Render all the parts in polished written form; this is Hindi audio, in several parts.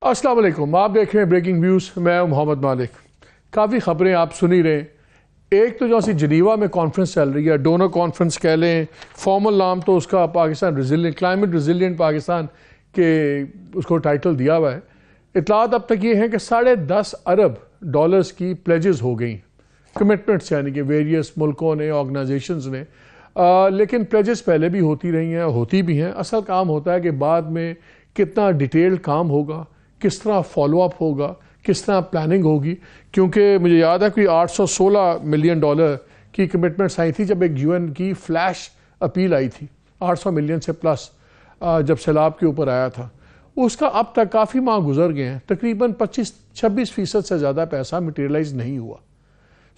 अस्सलाम वालेकुम, आप देख रहे हैं ब्रेकिंग न्यूज़। मैं मोहम्मद मालिक। काफ़ी ख़बरें आप सुन ही रहे हैं। एक तो जो सी जनीवा में कॉन्फ्रेंस चल रही है, डोनर कॉन्फ्रेंस कह लें, फॉर्मल नाम तो उसका Pakistan resilient, climate resilient Pakistan के उसको टाइटल दिया हुआ है। इतलात अब तक ये हैं कि $10.5 अरब की प्लेजेस हो गई, कमिटमेंट्स, यानी कि वेरियस मुल्कों ने, ऑर्गेनाइजेशंस ने। लेकिन प्लेजेस पहले भी होती रही हैं, होती भी हैं। असल काम होता है कि बाद में कितना डिटेल्ड काम होगा, किस तरह फॉलो अप होगा, किस तरह प्लानिंग होगी। क्योंकि मुझे याद है कि $816 मिलियन की कमिटमेंट्स आई थी जब एक यूएन की फ्लैश अपील आई थी, 800 मिलियन से प्लस जब सैलाब के ऊपर आया था। उसका अब तक काफ़ी माह गुजर गए हैं, तकरीबन 25-26% से ज़्यादा पैसा मटेरियलाइज नहीं हुआ।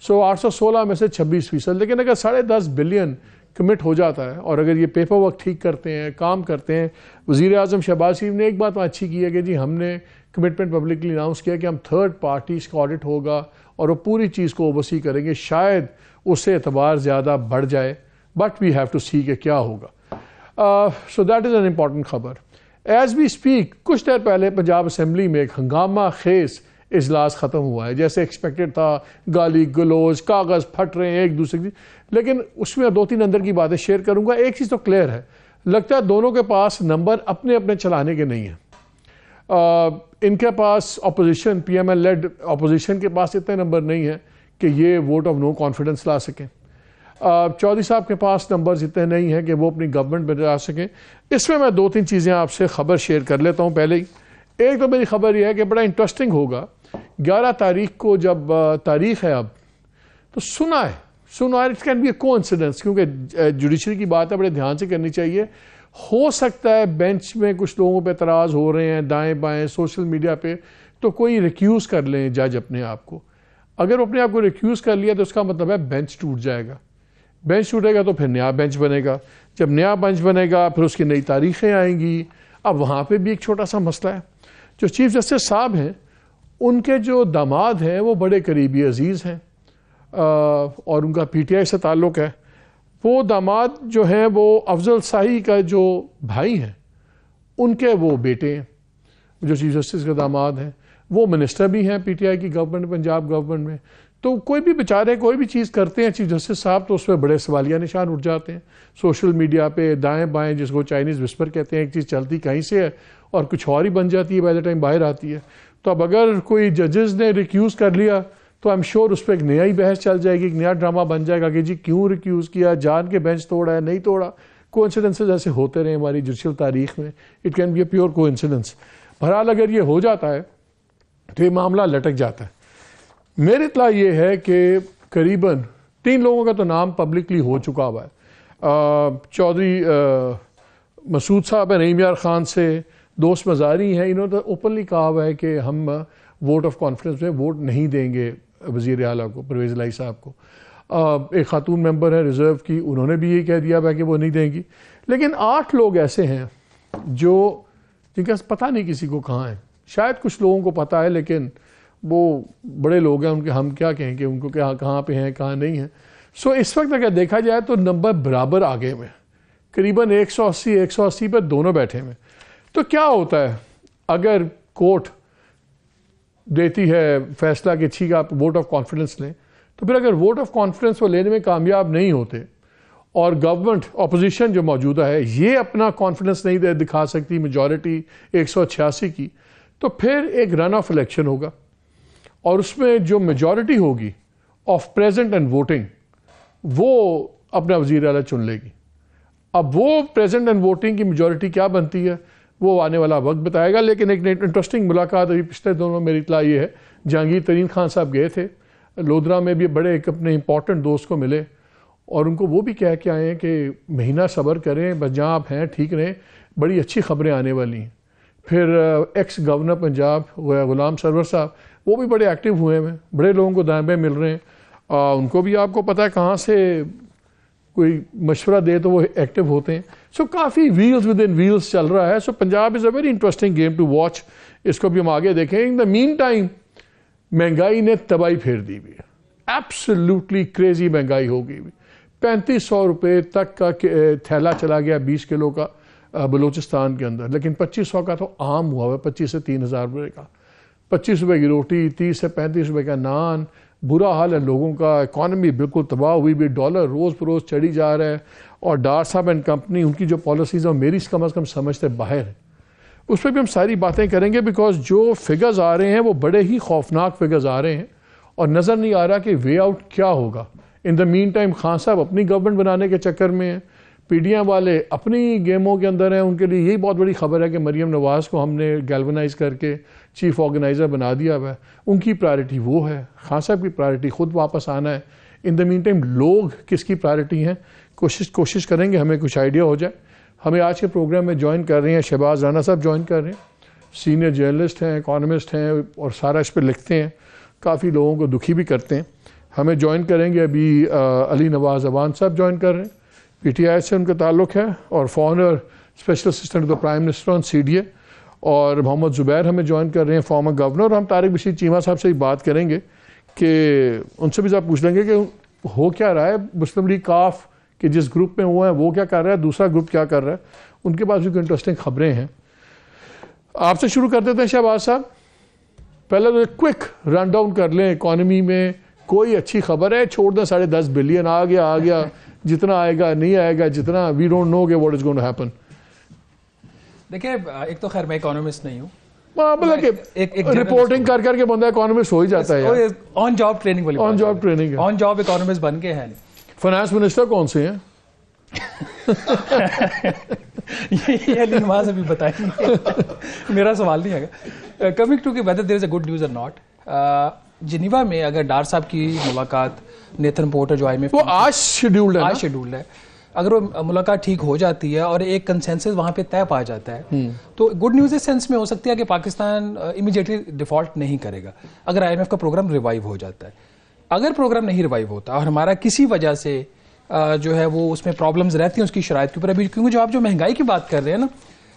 816 में से 26%। लेकिन अगर $10.5 बिलियन कमिट हो जाता है और अगर ये पेपर वर्क ठीक करते हैं, काम करते हैं। वज़ीर आज़म शहबाज शरीफ ने एक बात अच्छी की है कि जी हमने कमिटमेंट पब्लिकली अनाउंस किया कि हम थर्ड पार्टीज का ऑडिट होगा और वो पूरी चीज़ को ओवरसी करेंगे। शायद उससे एतबार ज़्यादा बढ़ जाए, बट वी हैव टू सी कि क्या होगा। So that is an important खबर। एज वी स्पीक, कुछ देर पहले पंजाब असम्बली में एक हंगामा खेज इजलास ख़त्म हुआ है, जैसे एक्सपेक्टेड था। गाली गलोज, कागज़ फट रहे हैं एक दूसरे की। लेकिन उसमें 2-3 अंदर की बातें शेयर करूंगा। एक चीज़ तो क्लियर है, लगता है दोनों के पास नंबर अपने अपने चलाने के नहीं हैं। इनके पास अपोजिशन, PML लेड अपोजिशन के पास इतने नंबर नहीं है कि ये वोट ऑफ नो कॉन्फिडेंस ला सकें। चौधरी साहब के पास नंबर्स इतने नहीं हैं कि वो अपनी गवर्नमेंट बना सकें। इसमें मैं 2-3 चीज़ें आपसे खबर शेयर कर लेता हूँ। पहले ही एक तो मेरी खबर यह है कि बड़ा इंटरेस्टिंग होगा, 11 तारीख को जब तारीख है अब, तो सुना है it can be A coincidence, क्योंकि जुडिशरी की बात है, बड़े ध्यान से करनी चाहिए। हो सकता है बेंच में कुछ लोगों पे एतराज़ हो रहे हैं, दाएं बाएं सोशल मीडिया पे, तो कोई रिक्यूज़ कर लें जज अपने आप को। अगर अपने आप को रिक्यूज़ कर लिया तो उसका मतलब है बेंच टूट जाएगा। बेंच टूटेगा तो फिर नया बेंच बनेगा। जब नया बेंच बनेगा फिर उसकी नई तारीखें आएंगी। अब वहाँ पर भी एक छोटा सा मसला है। जो चीफ जस्टिस साहब हैं, उनके जो दामाद हैं वो बड़े करीबी अजीज़ हैं और उनका PTI से ताल्लुक़ है। वो दामाद जो हैं वो अफजल शाही का जो भाई हैं, उनके वो बेटे हैं। जो चीफ जस्टिस के दामाद हैं वो मिनिस्टर भी हैं PTI की गवर्नमेंट, पंजाब गवर्नमेंट में। तो कोई भी बेचारे कोई भी चीज़ करते हैं चीफ जस्टिस साहब, तो उस पर बड़े सवालिया निशान उठ जाते हैं। सोशल मीडिया पे दाएँ बाएँ, जिसको चाइनीज़ विस्पर कहते हैं, एक चीज़ चलती कहीं से है और कुछ और ही बन जाती है बाय द टाइम बाहर आती है। तो अब अगर कोई जजेस ने रिक्यूज़ कर लिया तो आई एम श्योर उस पर एक नया ही बहस चल जाएगी, एक नया ड्रामा बन जाएगा कि जी क्यों रिक्यूज़ किया, जान के बेंच तोड़ा है, नहीं तोड़ा। कोइंसिडेंसेस ऐसे होते रहे हमारी जुडिशल तारीख में, it can be a pure coincidence. बहरहाल अगर ये हो जाता है तो ये मामला लटक जाता है। मेरी इत्तला ये है कि करीबन 3 लोगों का तो नाम पब्लिकली हो चुका हुआ है। चौधरी मसूद साहब है, नईम यार खान से, दोस्त मज़ारी हैं। इन्होंने तो ओपनली कहा हुआ है कि हम वोट ऑफ कॉन्फ्रेंस में वोट नहीं देंगे वज़ीर आला को, परवेज़ इलाही साहब को। एक खातून मेंबर है रिज़र्व की, उन्होंने भी ये कह दिया है कि वो नहीं देंगी। लेकिन 8 लोग ऐसे हैं जो जिनका पता नहीं किसी को कहाँ है। शायद कुछ लोगों को पता है, लेकिन वो बड़े लोग हैं, उनके हम क्या कहें कि उनको क्या कहाँ पे हैं कहाँ नहीं हैं। सो इस वक्त अगर देखा जाए तो नंबर बराबर आगे में, करीबन 180 पर दोनों बैठे में। तो क्या होता है अगर कोर्ट देती है फैसला कि ठीक आप वोट ऑफ कॉन्फिडेंस लें, तो फिर अगर वोट ऑफ कॉन्फिडेंस वो लेने में कामयाब नहीं होते और गवर्नमेंट अपोजिशन जो मौजूदा है ये अपना कॉन्फिडेंस नहीं दिखा सकती, मेजॉरिटी 186 की, तो फिर एक रन ऑफ इलेक्शन होगा और उसमें जो मेजॉरिटी होगी ऑफ प्रेजेंट एंड वोटिंग वो अपना वज़ीर आला चुन लेगी। अब वो प्रेजेंट एंड वोटिंग की मेजॉरिटी क्या बनती है वो आने वाला वक्त बताएगा। लेकिन एक इंटरेस्टिंग मुलाकात अभी पिछले दोनों मेरी इत्तला ये है, जहांगीर तरीन खान साहब गए थे लोधरा में भी, बड़े एक अपने इंपॉर्टेंट दोस्त को मिले और उनको वो भी कह के आए हैं कि महीना सब्र करें, बस जहाँ आप हैं ठीक रहें, बड़ी अच्छी खबरें आने वाली हैं। फिर एक्स गवर्नर पंजाब गुलाम सरवर साहब, वो भी बड़े एक्टिव हुए हैं, बड़े लोगों को दाएँ बाएँ मिल रहे हैं। उनको भी आपको पता है कहाँ से कोई मशवरा दे तो वो एक्टिव होते हैं। सो काफ़ी व्हील्स विद इन व्हील्स चल रहा है। So Punjab is a very interesting game to watch. इसको भी हम आगे देखें। इन द मीन टाइम महंगाई ने तबाही फेर दी हुई है, एब्सोल्युटली क्रेजी महंगाई हो गई हुई। 3500 रुपये तक का थैला चला गया 20 किलो का। बलूचिस्तान के अंदर, लेकिन 2500 का तो आम हुआ हुआ है, 25 से 3000 रुपये का। 25 रुपये की रोटी, 30 से 35 रुपये का नान, बुरा हाल है लोगों का। इकॉनमी बिल्कुल तबाह हुई भी, डॉलर रोज़ बरोज़ चढ़ी जा रहा है। और डार साहब एंड कंपनी, उनकी जो पॉलिसीज़ है मेरी कम अज़ कम समझते बाहर है। उस पर भी हम सारी बातें करेंगे, बिकॉज जो फिगर्स आ रहे हैं वो बड़े ही खौफनाक फिगर्स आ रहे हैं और नज़र नहीं आ रहा कि वे आउट क्या होगा। In the mean time Khan साहब अपनी गवर्नमेंट बनाने के चक्कर में हैं, पीडीएम वाले अपनी गेमों के अंदर हैं। उनके लिए यही बहुत बड़ी खबर है कि मरीम नवाज़ को हमने गैल्वनाइज करके चीफ ऑर्गेनाइज़र बना दिया हुआ है। उनकी प्रायोरिटी वो है, खान साहब की प्रायोरिटी खुद वापस आना है। इन द मीन टाइम लोग किसकी प्रायोरिटी हैं, कोशिश करेंगे हमें कुछ आइडिया हो जाए। हमें आज के प्रोग्राम में ज्वाइन कर रहे हैं शहबाज राना साहब, ज्वाइन कर रहे हैं, सीनियर जर्नलिस्ट हैं, इकॉनमिस्ट हैं और सारा इस पर लिखते हैं, काफ़ी लोगों को दुखी भी करते हैं। हमें ज्वाइन करेंगे अभी अली नवाज अवान साहब ज्वाइन कर रहे हैं, पीटीआई से उनका ताल्लुक़ है और former special assistant to the prime minister on CDA. और मोहम्मद ज़ुबैर हमें ज्वाइन कर रहे हैं, फॉर्मर गवर्नर। हम तारिक बशीर चीमा साहब से ही बात करेंगे कि उनसे भी आप पूछ लेंगे कि हो क्या रहा है मुस्लिम लीग काफ कि जिस ग्रुप में हुआ है वो क्या कर रहा है, दूसरा ग्रुप क्या कर रहा है। उनके पास भी इंटरेस्टिंग खबरें हैं। आपसे शुरू कर देते हैं शहबाज साहब, पहले तो एक क्विक रन डाउन कर लें, इकॉनमी में कोई अच्छी खबर है, छोड़ दें 10.5 बिलियन आ गया जितना आएगा नहीं आएगा, जितना we don't know what is going to happen. देखिए, एक तो खैर मैं इकोनॉमिस्ट नहीं हूँ, एक रिपोर्टिंग कर करके बंदा इकोनॉमिस्ट हो ही जाता है। ऑन जॉब ट्रेनिंग वाली ऑन जॉब ट्रेनिंग है, ऑन जॉब इकोनॉमिस्ट बन के है नहीं। फाइनेंस मिनिस्टर कौन से हैं? ये अली नवाज अभी बताएंगे, मेरा सवाल नहीं है। Coming to whether there is a good news और नॉट, जिनीवा में अगर डार साहब की मुलाकात नेथन पोर्टर जो IMF वो आज शेड्यूल्ड है, अगर वो मुलाकात ठीक हो जाती है और एक कंसेंसस वहां पे तय पा जाता है तो गुड न्यूज इस सेंस में हो सकती है कि पाकिस्तान इमीडिएटली डिफॉल्ट नहीं करेगा अगर IMF का प्रोग्राम रिवाइव हो जाता है। अगर प्रोग्राम नहीं रिवाइव होता और हमारा किसी वजह से जो है वो उसमें प्रॉब्लम्स रहती हैं उसकी शराइत के ऊपर, अभी क्योंकि जो आप जो महंगाई की बात कर रहे हैं ना,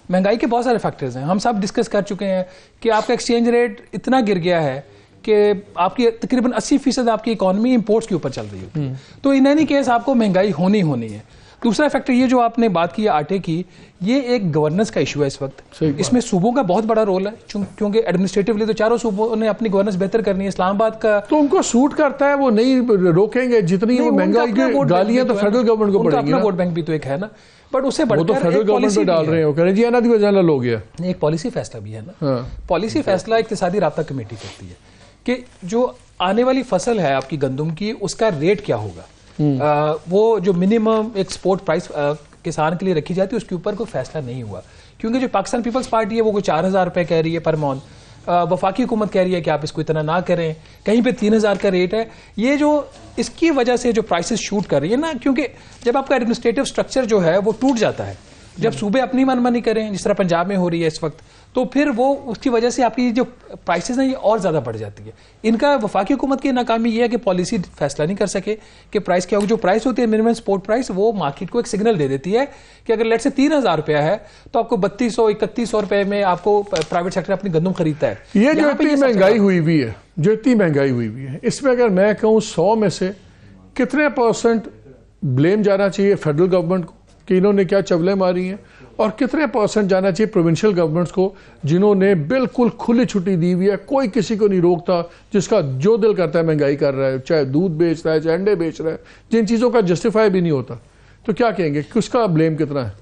महंगाई के बहुत सारे फैक्टर्स हैं, हम सब डिस्कस कर चुके हैं कि आपका एक्सचेंज रेट इतना गिर गया है कि आपकी तकरीबन 80% आपकी इकोनॉमी इंपोर्ट्स के ऊपर चल रही होती है, तो इन एनी केस आपको महंगाई होनी है। दूसरा फैक्टर ये जो आपने बात की आटे की, ये एक गवर्नेंस का इशू है इस वक्त, इसमें सूबों का बहुत बड़ा रोल है क्योंकि एडमिनिस्ट्रेटिवली तो चारों सूबों ने अपनी गवर्नेंस बेहतर करनी है। इस्लामाबाद का तो उनको सूट करता है, वो नहीं रोकेंगे, जितनी महंगाई की गालियां तो फेडरल गवर्नमेंट को पड़ेगी। अपना वोट बैंक भी तो एक है ना, बट उससे बढ़कर तो फेडरल गवर्नमेंट पे डाल रहे हो, कह रहे जी अनादी वजह हो गया। एक पॉलिसी फैसला भी है ना, पॉलिसी फैसला इक्तिसादी राब्ता कमेटी करती है कि जो आने वाली फसल है आपकी गंदम की उसका रेट क्या होगा, वो जो मिनिमम एक्सपोर्ट प्राइस किसान के लिए रखी जाती है उसके ऊपर कोई फैसला नहीं हुआ, क्योंकि जो पाकिस्तान पीपल्स पार्टी है वो कोई 4000 रुपए कह रही है पर मौन, वफाकी हुकूमत कह रही है कि आप इसको इतना ना करें, कहीं पे 3000 का रेट है। ये जो इसकी वजह से जो प्राइसेस शूट कर रही है ना, क्योंकि जब आपका एडमिनिस्ट्रेटिव स्ट्रक्चर जो है वो टूट जाता है, जब सूबे अपनी मनमानी करें जिस तरह पंजाब में हो रही है इस वक्त, तो फिर वो उसकी वजह से आपकी जो प्राइसेस हैं ये और ज़्यादा बढ़ जाती है। इनका वफाकी हुकूमत की नाकामी ये है कि पॉलिसी फैसला नहीं कर सके कि प्राइस क्या होगी। जो प्राइस होती है मिनिमम सपोर्ट प्राइस, वो मार्केट को एक सिग्नल दे देती है कि अगर लेट से 3000 रुपया है तो आपको 3200-3100 रुपए में आपको प्राइवेट सेक्टर अपनी गंदम खरीदता है। ये जो इतनी महंगाई हुई हुई है, जो इतनी महंगाई हुई हुई है, इसमें अगर मैं कहूँ 100 में से कितने % ब्लेम जाना चाहिए फेडरल गवर्नमेंट को कि इन्होंने क्या चवलें मारी हैं, और कितने % जाना चाहिए प्रोविंशियल गवर्नमेंट्स को जिन्होंने बिल्कुल खुली छुट्टी दी हुई है, कोई किसी को नहीं रोकता, जिसका जो दिल करता है महंगाई कर रहा है, चाहे दूध बेच रहा है चाहे अंडे बेच रहा है, जिन चीज़ों का जस्टिफाई भी नहीं होता, तो क्या कहेंगे किसका ब्लेम कितना है?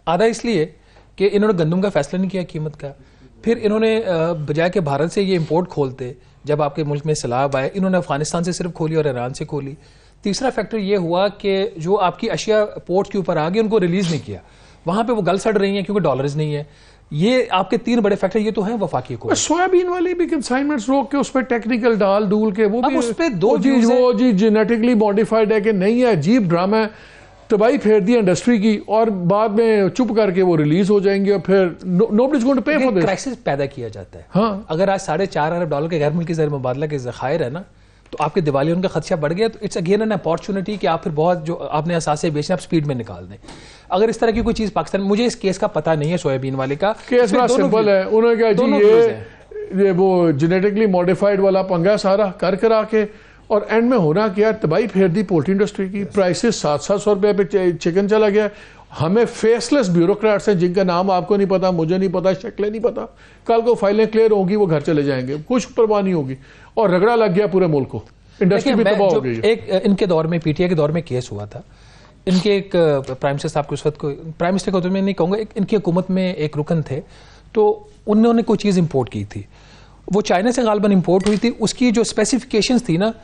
आधा इसलिए कि इन्होंने गंदम का फैसला नहीं किया कीमत का, फिर इन्होंने बजाय के भारत से ये इम्पोर्ट खोलते, जब आपके मुल्क में सैलाब आए इन्होंने अफगानिस्तान से सिर्फ खोली और ईरान से खोली। तीसरा फैक्टर ये हुआ कि जो आपकी अशिया पोर्ट के ऊपर आ गई उनको रिलीज नहीं किया, वहां पे वो गल सड़ रही हैं क्योंकि डॉलर्स नहीं है। ये आपके 3 बड़े फैक्टर ये तो हैं वफाकी को। सोयाबीन वाले भी कंसाइनमेंट्स रोक के उस पर टेक्निकल डाल डूल के वो भी उस पे दो वो जी जेनेटिकली मॉडिफाइड है कि नहीं है, अजीब ड्रामा है, तबाही फेर दी इंडस्ट्री की, और बाद में चुप करके वो रिलीज हो जाएंगे और फिर नोबडी इज गोइंग टू पे फॉर दिस। क्राइसिस पैदा किया जाता है। हाँ, अगर आज $4.5 अरब के गैर मुल्की ज़र मुबादला के ज़खायर है ना, तो आपके दिवालिया उनका खदशा बढ़ गया, तो इट्स अगेन एन अपॉर्चुनिटी कि आप फिर बहुत जो आपने असासे बेचना आप स्पीड में निकाल दें। अगर इस तरह की कोई चीज़ पाकिस्तान, मुझे इस केस का पता नहीं है सोयाबीन वाले का, केस बड़ा सिंपल है, उन्होंने कहा जी ये वो जेनेटिकली मॉडिफाइड वाला पंगा सारा कर करा के, और एंड में होना क्या, तबाही फेर दी पोल्ट्री इंडस्ट्री की, प्राइसेस 700-700 रुपये पे चिकन चला गया, हमें फेसलेस ब्यूरोक्रेट्स हैं जिनका नाम आपको नहीं पता, मुझे नहीं पता, शक्लें नहीं पता, कल को फाइलें क्लियर होगी वो घर चले जाएंगे, कुछ परवाह नहीं होगी, और रगड़ा लग गया पूरे मुल्क को, इंडस्ट्री भी तबाह हो गई। एक इनके दौर में, पीटीआई के दौर में केस हुआ था, इनके एक प्राइम मिनिस्टर साहब के उस वक्त को, प्राइम मिनिस्टर के मैं नहीं कहूँगा, इनकी हुकूमत में एक रुकन थे, तो उन्होंने कोई चीज़ इंपोर्ट की थी, वो चाइना से गालबन इंपोर्ट हुई थी, उसकी जो स्पेसिफिकेशंस थी ना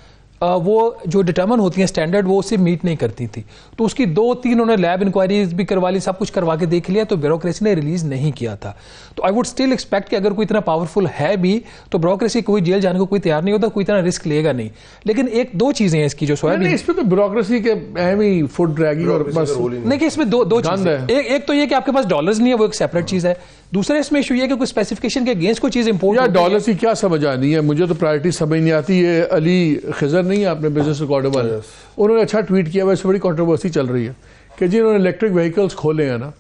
वो जो डिटर्मन होती हैं स्टैंडर्ड, वो उससे मीट नहीं करती थी, तो उसकी 2-3 उन्होंने लैब इंक्वायरीज भी करवा ली, सब कुछ करवा के देख लिया, तो ब्यूरोक्रेसी ने रिलीज नहीं किया था। तो आई वुड स्टिल एक्सपेक्ट कि अगर कोई इतना पावरफुल है भी तो ब्यूरोक्रेसी कोई जेल जाने को कोई तैयार नहीं होता, कोई इतना रिस्क लेगा नहीं। लेकिन 1-2 चीजें हैं इसकी जो सोयाबीन, इसमें तो ब्यूरोक्रेसी के अहम ही फुट ड्रैगिंग और बस नहीं कि इसमें दो चीजें, एक तो ये कि आपके पास डॉलर्स नहीं है, वो एक सेपरेट चीज है। दूसरा इसमें इशू ये कि कोई स्पेसिफिकेशन के अगेंस्ट कोई चीज इंपोर्ट या डॉलर की क्या समझ आनी है, मुझे तो प्रायोरिटी समझ नहीं आती है। अली खिजर नहीं है आपने बिजनेस रिकॉर्डर वाले, उन्होंने अच्छा ट्वीट किया, वैसे बड़ी कंट्रोवर्सी चल रही है कि जी उन्होंने इलेक्ट्रिक व्हीकल्स खोले हैं ना,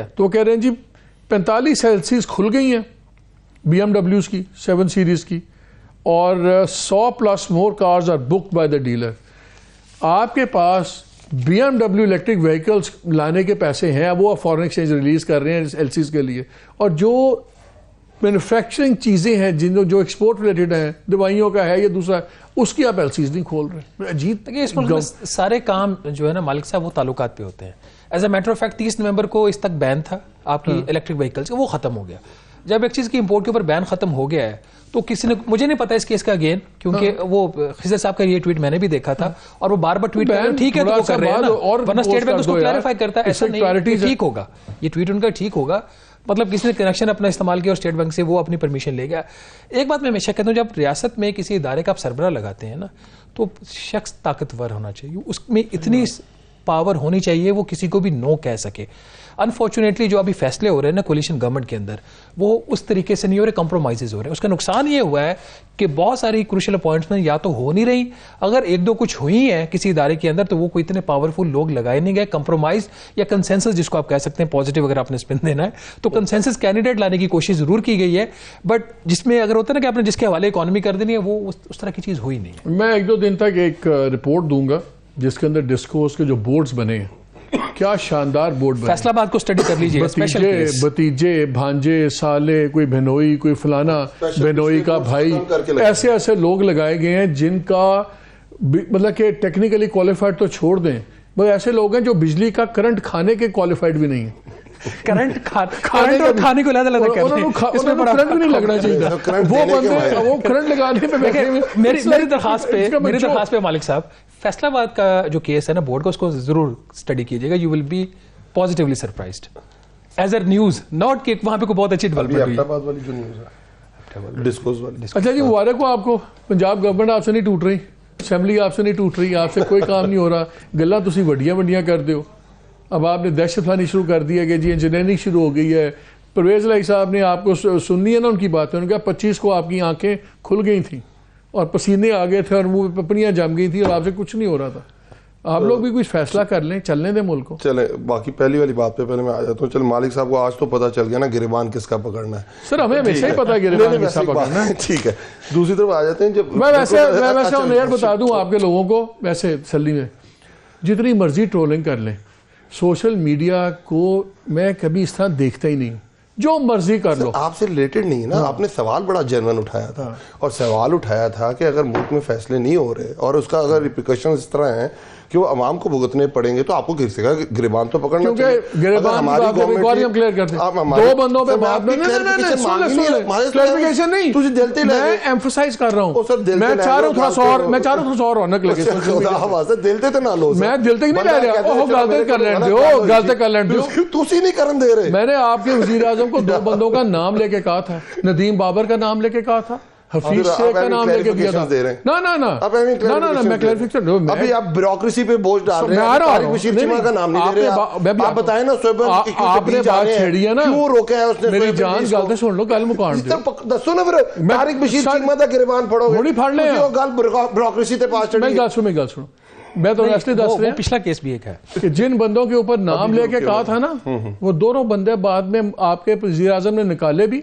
तो कह रहे हैं जी 45 LCs खुल गई हैं BMWs की 7 सीरीज की, और 100+ more cars are booked by the dealer. आपके पास BMW इलेक्ट्रिक व्हीकल्स लाने के पैसे हैं, वो फॉरेन एक्सचेंज रिलीज कर रहे हैं LCs के लिए, और जो मैन्युफैक्चरिंग चीज़ें हैं जो एक्सपोर्ट रिलेटेड हैं, दवाइयों का है या दूसरा, उसकी आप LCs नहीं खोल रहे। अजीब। इस मुल्क में सारे काम जो है ना मालिक साहब, वो ताल्लुकात पे होते हैं। As a matter of fact 30 नवंबर को इस तक बैन था आपकी इलेक्ट्रिक व्हीकल्स, वो खत्म हो गया। जब एक चीज़ की इंपोर्ट के ऊपर बैन खत्म हो गया है, तो किसी ने, मुझे नहीं पता इस केस का अगेन, क्योंकि वो खिजर साहब का ये ट्वीट मैंने भी देखा था, और वो बार बार ट्वीट कर रहे हैं, ठीक है तो वो कर रहे हैं ना, वरना स्टेट बैंक उसको क्लैरिफाई करता है, ऐसा नहीं ठीक होगा, ये ट्वीट उनका ठीक होगा, मतलब किसी ने कनेक्शन अपना इस्तेमाल किया और स्टेट बैंक से वो अपनी परमिशन ले गया। एक बात मैं हमेशा कहता हूँ, जब रियासत में किसी इदारे का आप सरबराह लगाते हैं ना, तो शख्स ताकतवर होना चाहिए, उसमें इतनी पावर होनी चाहिए वो किसी को भी नो कह सके। अनफॉर्चुनेटली जो अभी फैसले हो रहे हैं ना कोलिशन गवर्नमेंट के अंदर, वो उस तरीके से नहीं हो रहे, कॉम्प्रोमाइजेज हो रहे हैं। उसका नुकसान ये हुआ है कि बहुत सारी क्रूशियल अपॉइंटमेंट या तो हो नहीं रही, अगर 1-2 कुछ हुई है किसी इदारे के अंदर, तो वो कोई इतने पावरफुल लोग लगाए नहीं गए। कंप्रोमाइज या कंसेंसस जिसको आप कह सकते हैं, पॉजिटिव अगर आपने स्पिन देना है, तो कंसेंसस कैंडिडेट लाने की कोशिश जरूर की गई है, बट जिसमें अगर होता है ना कि आपने जिसके हवाले इकोनॉमी कर देनी है, वो उस तरह की चीज हुई नहीं है। मैं 1-2 दिन तक एक रिपोर्ट दूंगा जिसके अंदर डिस्कोर्स के जो बोर्ड्स बने हैं, क्या शानदार बोर्ड बने। फैसलाबाद को स्टडी कर लीजिए, भतीजे भांजे साले, कोई बहनोई, कोई फलाना बहनोई का भाई, ऐसे ऐसे लोग लगाए गए हैं जिनका मतलब कि टेक्निकली क्वालिफाइड तो छोड़ दें, बस ऐसे लोग हैं जो बिजली का करंट खाने के क्वालिफाइड भी नहीं है। करंट खाने को लगा इसमें करंट भी नहीं लगना चाहिए, वो बंदे वो करंट लगाने पे मेरी दरखास्त पे मालिक साहब, फैसलाबाद का जो केस है ना बोर्ड का, उसको जरूर स्टडी कीजिएगा, you will be positively surprised as a news, not कि वहां पे कोई बहुत अच्छी डेवलपमेंट हुई। अच्छा जी, मुबारक हो आपको, पंजाब गवर्नमेंट आपसे नहीं टूट रही, असैम्बली आपसे नहीं टूट रही, आपसे कोई काम नहीं हो रहा, गल्ला तुसी वड्डियां वड्डियां कर दो। अब आपने दहशत फैलानी शुरू कर दी है कि जी इंजीनियरिंग शुरू हो गई है। परवेज लाई साहब ने आपको सुननी है ना उनकी बात, उन्होंने कहा 25 को आपकी आंखें खुल गई थी और पसीने आ गए थे और मुंह पे पपड़ियां जम गई थी और आपसे कुछ नहीं हो रहा था। आप लोग भी कुछ फैसला कर लें, चलने दें मुल्क को। चले, बाकी पहली वाली बात पे पहले मैं आ जाता हूँ। चल, मालिक साहब को आज तो पता चल गया ना गिरबान किसका पकड़ना है। सर हमें हमेशा ही पता है गिरबान किसका पकड़ना है। ठीक है, दूसरी तरफ आ जाते हैं। जब मैं वैसे ऑन बता दूं आपके लोगों को, वैसे तसल्ली में, जितनी मर्जी ट्रोलिंग कर लें, सोशल मीडिया को मैं कभी इस तरह देखता ही नहीं, जो मर्जी कर लो। आपसे रिलेटेड नहीं है ना, आपने सवाल बड़ा जेन्युइन उठाया था, और सवाल उठाया था कि अगर मुल्क में फैसले नहीं हो रहे और उसका अगर रिप्रिकॉशंस इस तरह हैं कि वो अवाम को भुगतने पड़ेंगे, तो आपको गिरबान तो पकड़ना चाहिए। गिरबान हमारी गवर्नमेंट हम क्लियर करते हैं, 2 बंदों पे बात नहीं, क्लैरिफिकेशन नहीं, तुझे दिलते मैं एम्फसाइज कर रहा हूं, मैं चाह रहा हूं थोड़ा सा और रौनक लगे। दिलते तो ना लो, मैं दिलते नहीं कह रहा, ओह गलती कर लेने दो, गलती कर लेने दो, तुसी नहीं करन दे रहे। मैंने आपके वजीर आजम को 2 बंदों का नाम लेके कहा था, नदीम बाबर का नाम लेके कहा था, हफीज शेख का नाम लेके दिया था। ना मैं क्लैरिफिकेशन, अभी आप ब्यूरोक्रेसी पे बोझ डाल रहे हैं, तारिक बशीर चीमा का नाम नहीं ले रहे। आप बताएं ना, आपने बात छेड़ी है ना, क्यों रोका है उसने? मेरी जान गलती सुन लो, गल मुकान दो, दसो ना फिर तारिक बशीर चीमा दा गिरबान फड़ोगे, थोड़ी फड़ ले, गल ब्यूरोक्रेसी ते पास चढ़ी। मैं गल सुनो, मैं तो एक्चुअली दस रहे पिछला केस भी एक है कि जिन बंदों के ऊपर नाम लेके कहा था ना, वो दोनों बंदे बाद में आपके वज़ीर आज़म ने निकाले भी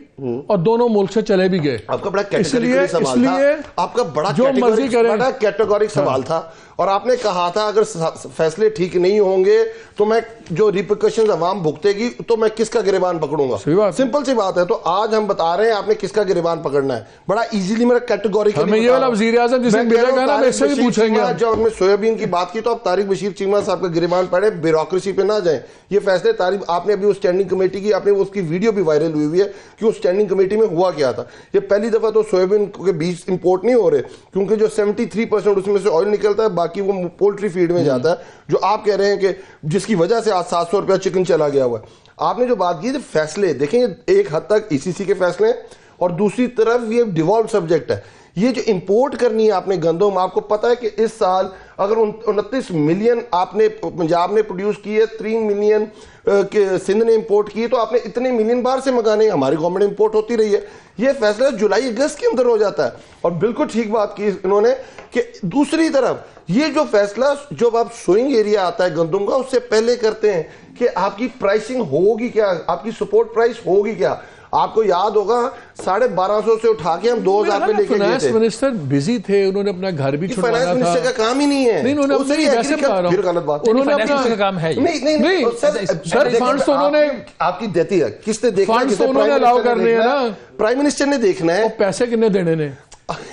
और दोनों मुल्क से चले भी गए। आपका बड़ा कैटेगोरिकल सवाल था, आपका बड़ा जो मर्जी करें, बड़ा कैटेगोरिक सवाल था, और आपने कहा था अगर फैसले ठीक नहीं होंगे तो मैं जो रिपरकशंस अवाम भुगतेगी तो मैं किसका गिरबान पकड़ूंगा। सिंपल सी बात है। तो आज हम बता रहे हैं आपने किसका गिरबान पकड़ना है, बड़ा इजीली मेरा कैटेगोरिकल। ये वाला वज़ीर आज़म जिसे मिलेगा ना, इससे भी पूछेंगे। जब हमने सोयाबीन की बात की तो आप तारिक बशीर चीमा साहब का गिरबान पड़े, ब्यूरोक्रेसी पे ना जाए। ये फैसले तारिक आपने अभी उस स्टैंडिंग कमेटी की, आपने उसकी वीडियो भी वायरल हुई है कि उस स्टैंडिंग कमेटी में हुआ क्या था। ये पहली दफा तो सोयाबीन के बीज इंपोर्ट नहीं हो रहे, क्योंकि जो 73% उसमें से ऑयल निकलता है, बाकी वो पोल्ट्री फीड में जाता है, जो आप कह रहे हैं कि जिसकी वजह से आज 700 रुपया चिकन चला गया हुआ है। आपने जो बात की फैसले देखेंगे एक हद तक ईसीसी के फैसले हैं, और दूसरी तरफ ये डिवॉल्व सब्जेक्ट है। ये जो इंपोर्ट करनी है आपने गंदम, आपको पता है कि इस साल अगर 29 मिलियन आपने पंजाब ने प्रोड्यूस की है, 3 मिलियन के सिंध ने इंपोर्ट की है, तो आपने इतने मिलियन बाहर से मंगाने, हमारी गवर्नमेंट इंपोर्ट होती रही है। ये फैसला जुलाई अगस्त के अंदर हो जाता है। और बिल्कुल ठीक बात की इन्होंने कि दूसरी तरफ ये जो फैसला जब आप सोइंग एरिया आता है गंदम का, उससे पहले करते हैं कि आपकी प्राइसिंग होगी क्या, आपकी सपोर्ट प्राइस होगी क्या। आपको याद होगा 1250 से उठा के हम 2000 पे लेके गए थे। फाइनेंस मिनिस्टर बिजी थे, उन्होंने अपना घर भी छुड़वाना था। फाइनेंस मिनिस्टर का काम ही नहीं है। नहीं, उन्होंने अपने वैसे बता रहा हूं, फिर गलत बात। उन्होंने अपना काम है। नहीं सर फंड्स तो उन्होंने आपकी देती है, किसने देखना, फंड्स तो उन्होंने अलाउ करने हैं ना, प्राइम मिनिस्टर ने देखना है। पैसे कितने देने ने,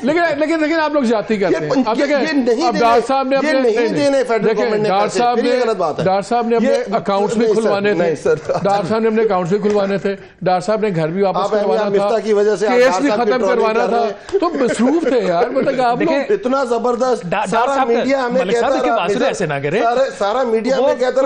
लेकिन आप लोग जाती करते हैं। अब डॉक्टर साहब ने अपने डॉक्टर साहब ने अपने अकाउंट्स भी खुलवाने थे, डॉक्टर साहब ने अपने अकाउंट्स भी खुलवाने थे, डॉक्टर साहब ने घर भी वापस करवाना था, केस भी खत्म करवाना था, तो मसरूफ थे यार। मतलब आप लोग इतना जबरदस्त, सारा मीडिया हमें कहता ऐसे ना करे, सारा मीडिया हमें कहता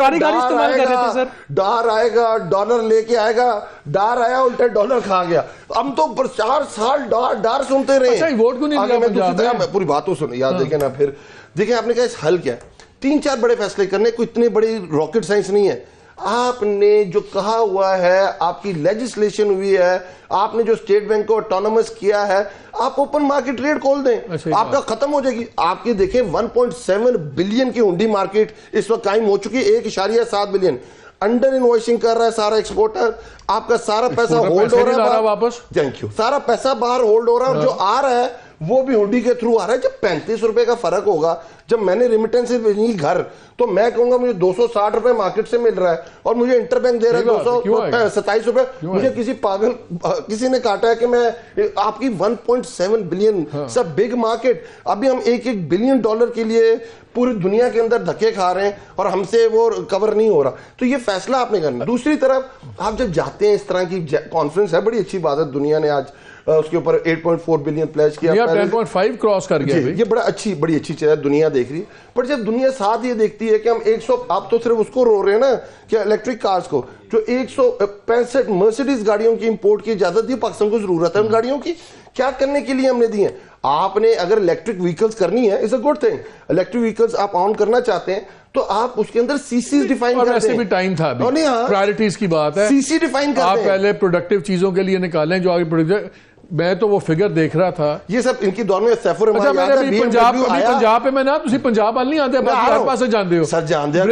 डॉलर आएगा, डॉलर लेके आएगा, डॉलर आया उल्टा डॉलर खा गया। हम तो 4 साल डॉलर सुनते रहे। वोट को नहीं दिया। मैं पूरी बात तो सुन याद देखे ना, फिर देखिए आपने कहा इस हल क्या है, 3-4 बड़े फैसले करने, कोई इतनी बड़ी रॉकेट साइंस नहीं है। आपने जो कहा हुआ है, आपकी लेजिस्लेशन हुई है, आपने जो स्टेट बैंक को ऑटोनोमस किया है, आप ओपन मार्केट ट्रेड खोल दें, आपका खत्म हो जाएगी। आपकी देखें 1.7 बिलियन की हुंडी मार्केट इस वक्त कायम हो चुकी है, 1.7 बिलियन। अंडर इनवॉइसिंग कर रहा है सारा एक्सपोर्टर, आपका सारा पैसा होल्ड हो रहा है वापस। Thank you. सारा पैसा बाहर होल्ड हो रहा है, और जो आ रहा है वो भी हुंडी के थ्रू आ रहा है। जब 35 रुपए का फर्क होगा, जब मैंने रेमिटेंस से भेजी घर, तो मैं कहूंगा मुझे 260 रुपए मार्केट से मिल रहा है, और मुझे इंटरबैंक दे रहा है 227 रुपए। मुझे किसी पागल किसी ने काटा है कि मैं आपकी 1.7 बिलियन सब बिग मार्केट, अभी हम 1-1 बिलियन डॉलर के लिए पूरी दुनिया के अंदर धक्के खा रहे हैं, और हमसे वो कवर नहीं हो रहा। तो ये फैसला आपने करना। दूसरी तरफ आप जब जाते हैं, इस तरह की कॉन्फ्रेंस है, बड़ी अच्छी बात है, दुनिया ने आज उसके ऊपर 8.4 बिलियन प्लेज किया, 10.5 क्रॉस कर गया। ये बड़ी अच्छी चीज है, दुनिया देख रही है। पर जब दुनिया साथ ये देखती है कि हम 100, आप तो सिर्फ उसको रो रहे हैं ना कि इलेक्ट्रिक कार्स को, जो 165 मर्सिडीज गाड़ियों की इंपोर्ट की इजाजत दी, पाकिस्तान को जरूरत है उन गाड़ियों की, क्या करने के लिए हमने दी है। आपने अगर इलेक्ट्रिक व्हीकल्स करनी है, is a good thing, electric vehicles आप ऑन करना चाहते हैं तो आप उसके अंदर सीसी डिफाइन कर दें। वैसे भी टाइम था, प्रायोरिटीज की बात है, सीसी डिफाइन कर आप दें। पहले प्रोडक्टिव चीजों के लिए निकालें जो आगे प्रोडक्टिव। मैं तो वो फिगर देख रहा था, ये सब इनकी दौर में सैफुर पंजाब पे मैं ना, तुसी पंजाब वाल नहीं आते, बाकी पास जानते हो सर, जानते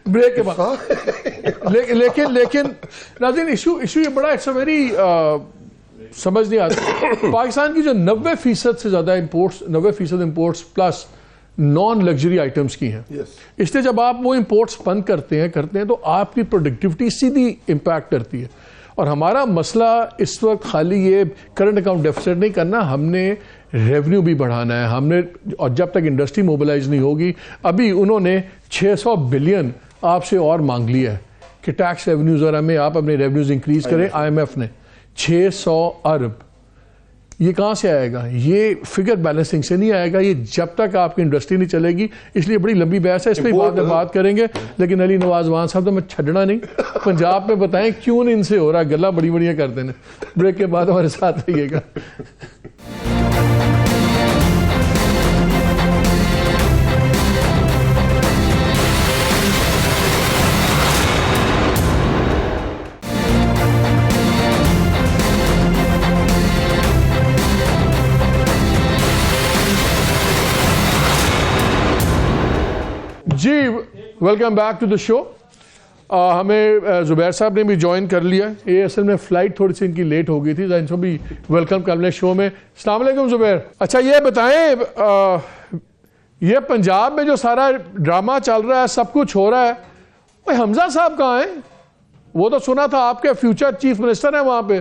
ब्रेक के बाद। लेकिन नाज़रीन, इशू ये बड़ा, इट्स अ वेरी समझ नहीं आता। पाकिस्तान की जो 90% से ज्यादा imports, 90% imports plus non luxury items की हैं। इसलिए जब आप वो इंपोर्ट्स बंद करते हैं तो आपकी प्रोडक्टिविटी सीधी इंपैक्ट करती है। और हमारा मसला इस वक्त खाली ये करंट अकाउंट डेफिसिट नहीं करना, हमने रेवेन्यू भी बढ़ाना है हमने। और जब तक इंडस्ट्री मोबिलाइज नहीं होगी, अभी उन्होंने 600 बिलियन आपसे और मांग लिया है कि टैक्स रेवेन्यूज और हमें आप अपने रेवेन्यूज इंक्रीज करें। IMF ने 600 अरब, ये कहाँ से आएगा? ये फिगर बैलेंसिंग से नहीं आएगा, ये जब तक आपकी इंडस्ट्री नहीं चलेगी। इसलिए बड़ी लंबी बहस है, इस पर बाद में बात करेंगे। लेकिन अली नवाज वान साहब तो मैं छड़ना नहीं, पंजाब में बताएं क्यों नहीं इनसे हो रहा, गला बड़ी बढ़िया करते हैं। ब्रेक के बाद हमारे साथ रहिएगा। Welcome back to the show. हमें जुबैर साहब ने भी ज्वाइन कर लिया। ये असल में फ़्लाइट थोड़ी सी इनकी लेट हो गई थी, इनको भी वेलकम कर लें शो में। अस्सलाम वालेकुम जुबैर। अच्छा ये बताएं, ये पंजाब में जो सारा ड्रामा चल रहा है, सब कुछ हो रहा है, वो हमजा साहब कहाँ हैं? वो तो सुना था आपके फ्यूचर चीफ मिनिस्टर हैं वहाँ पे,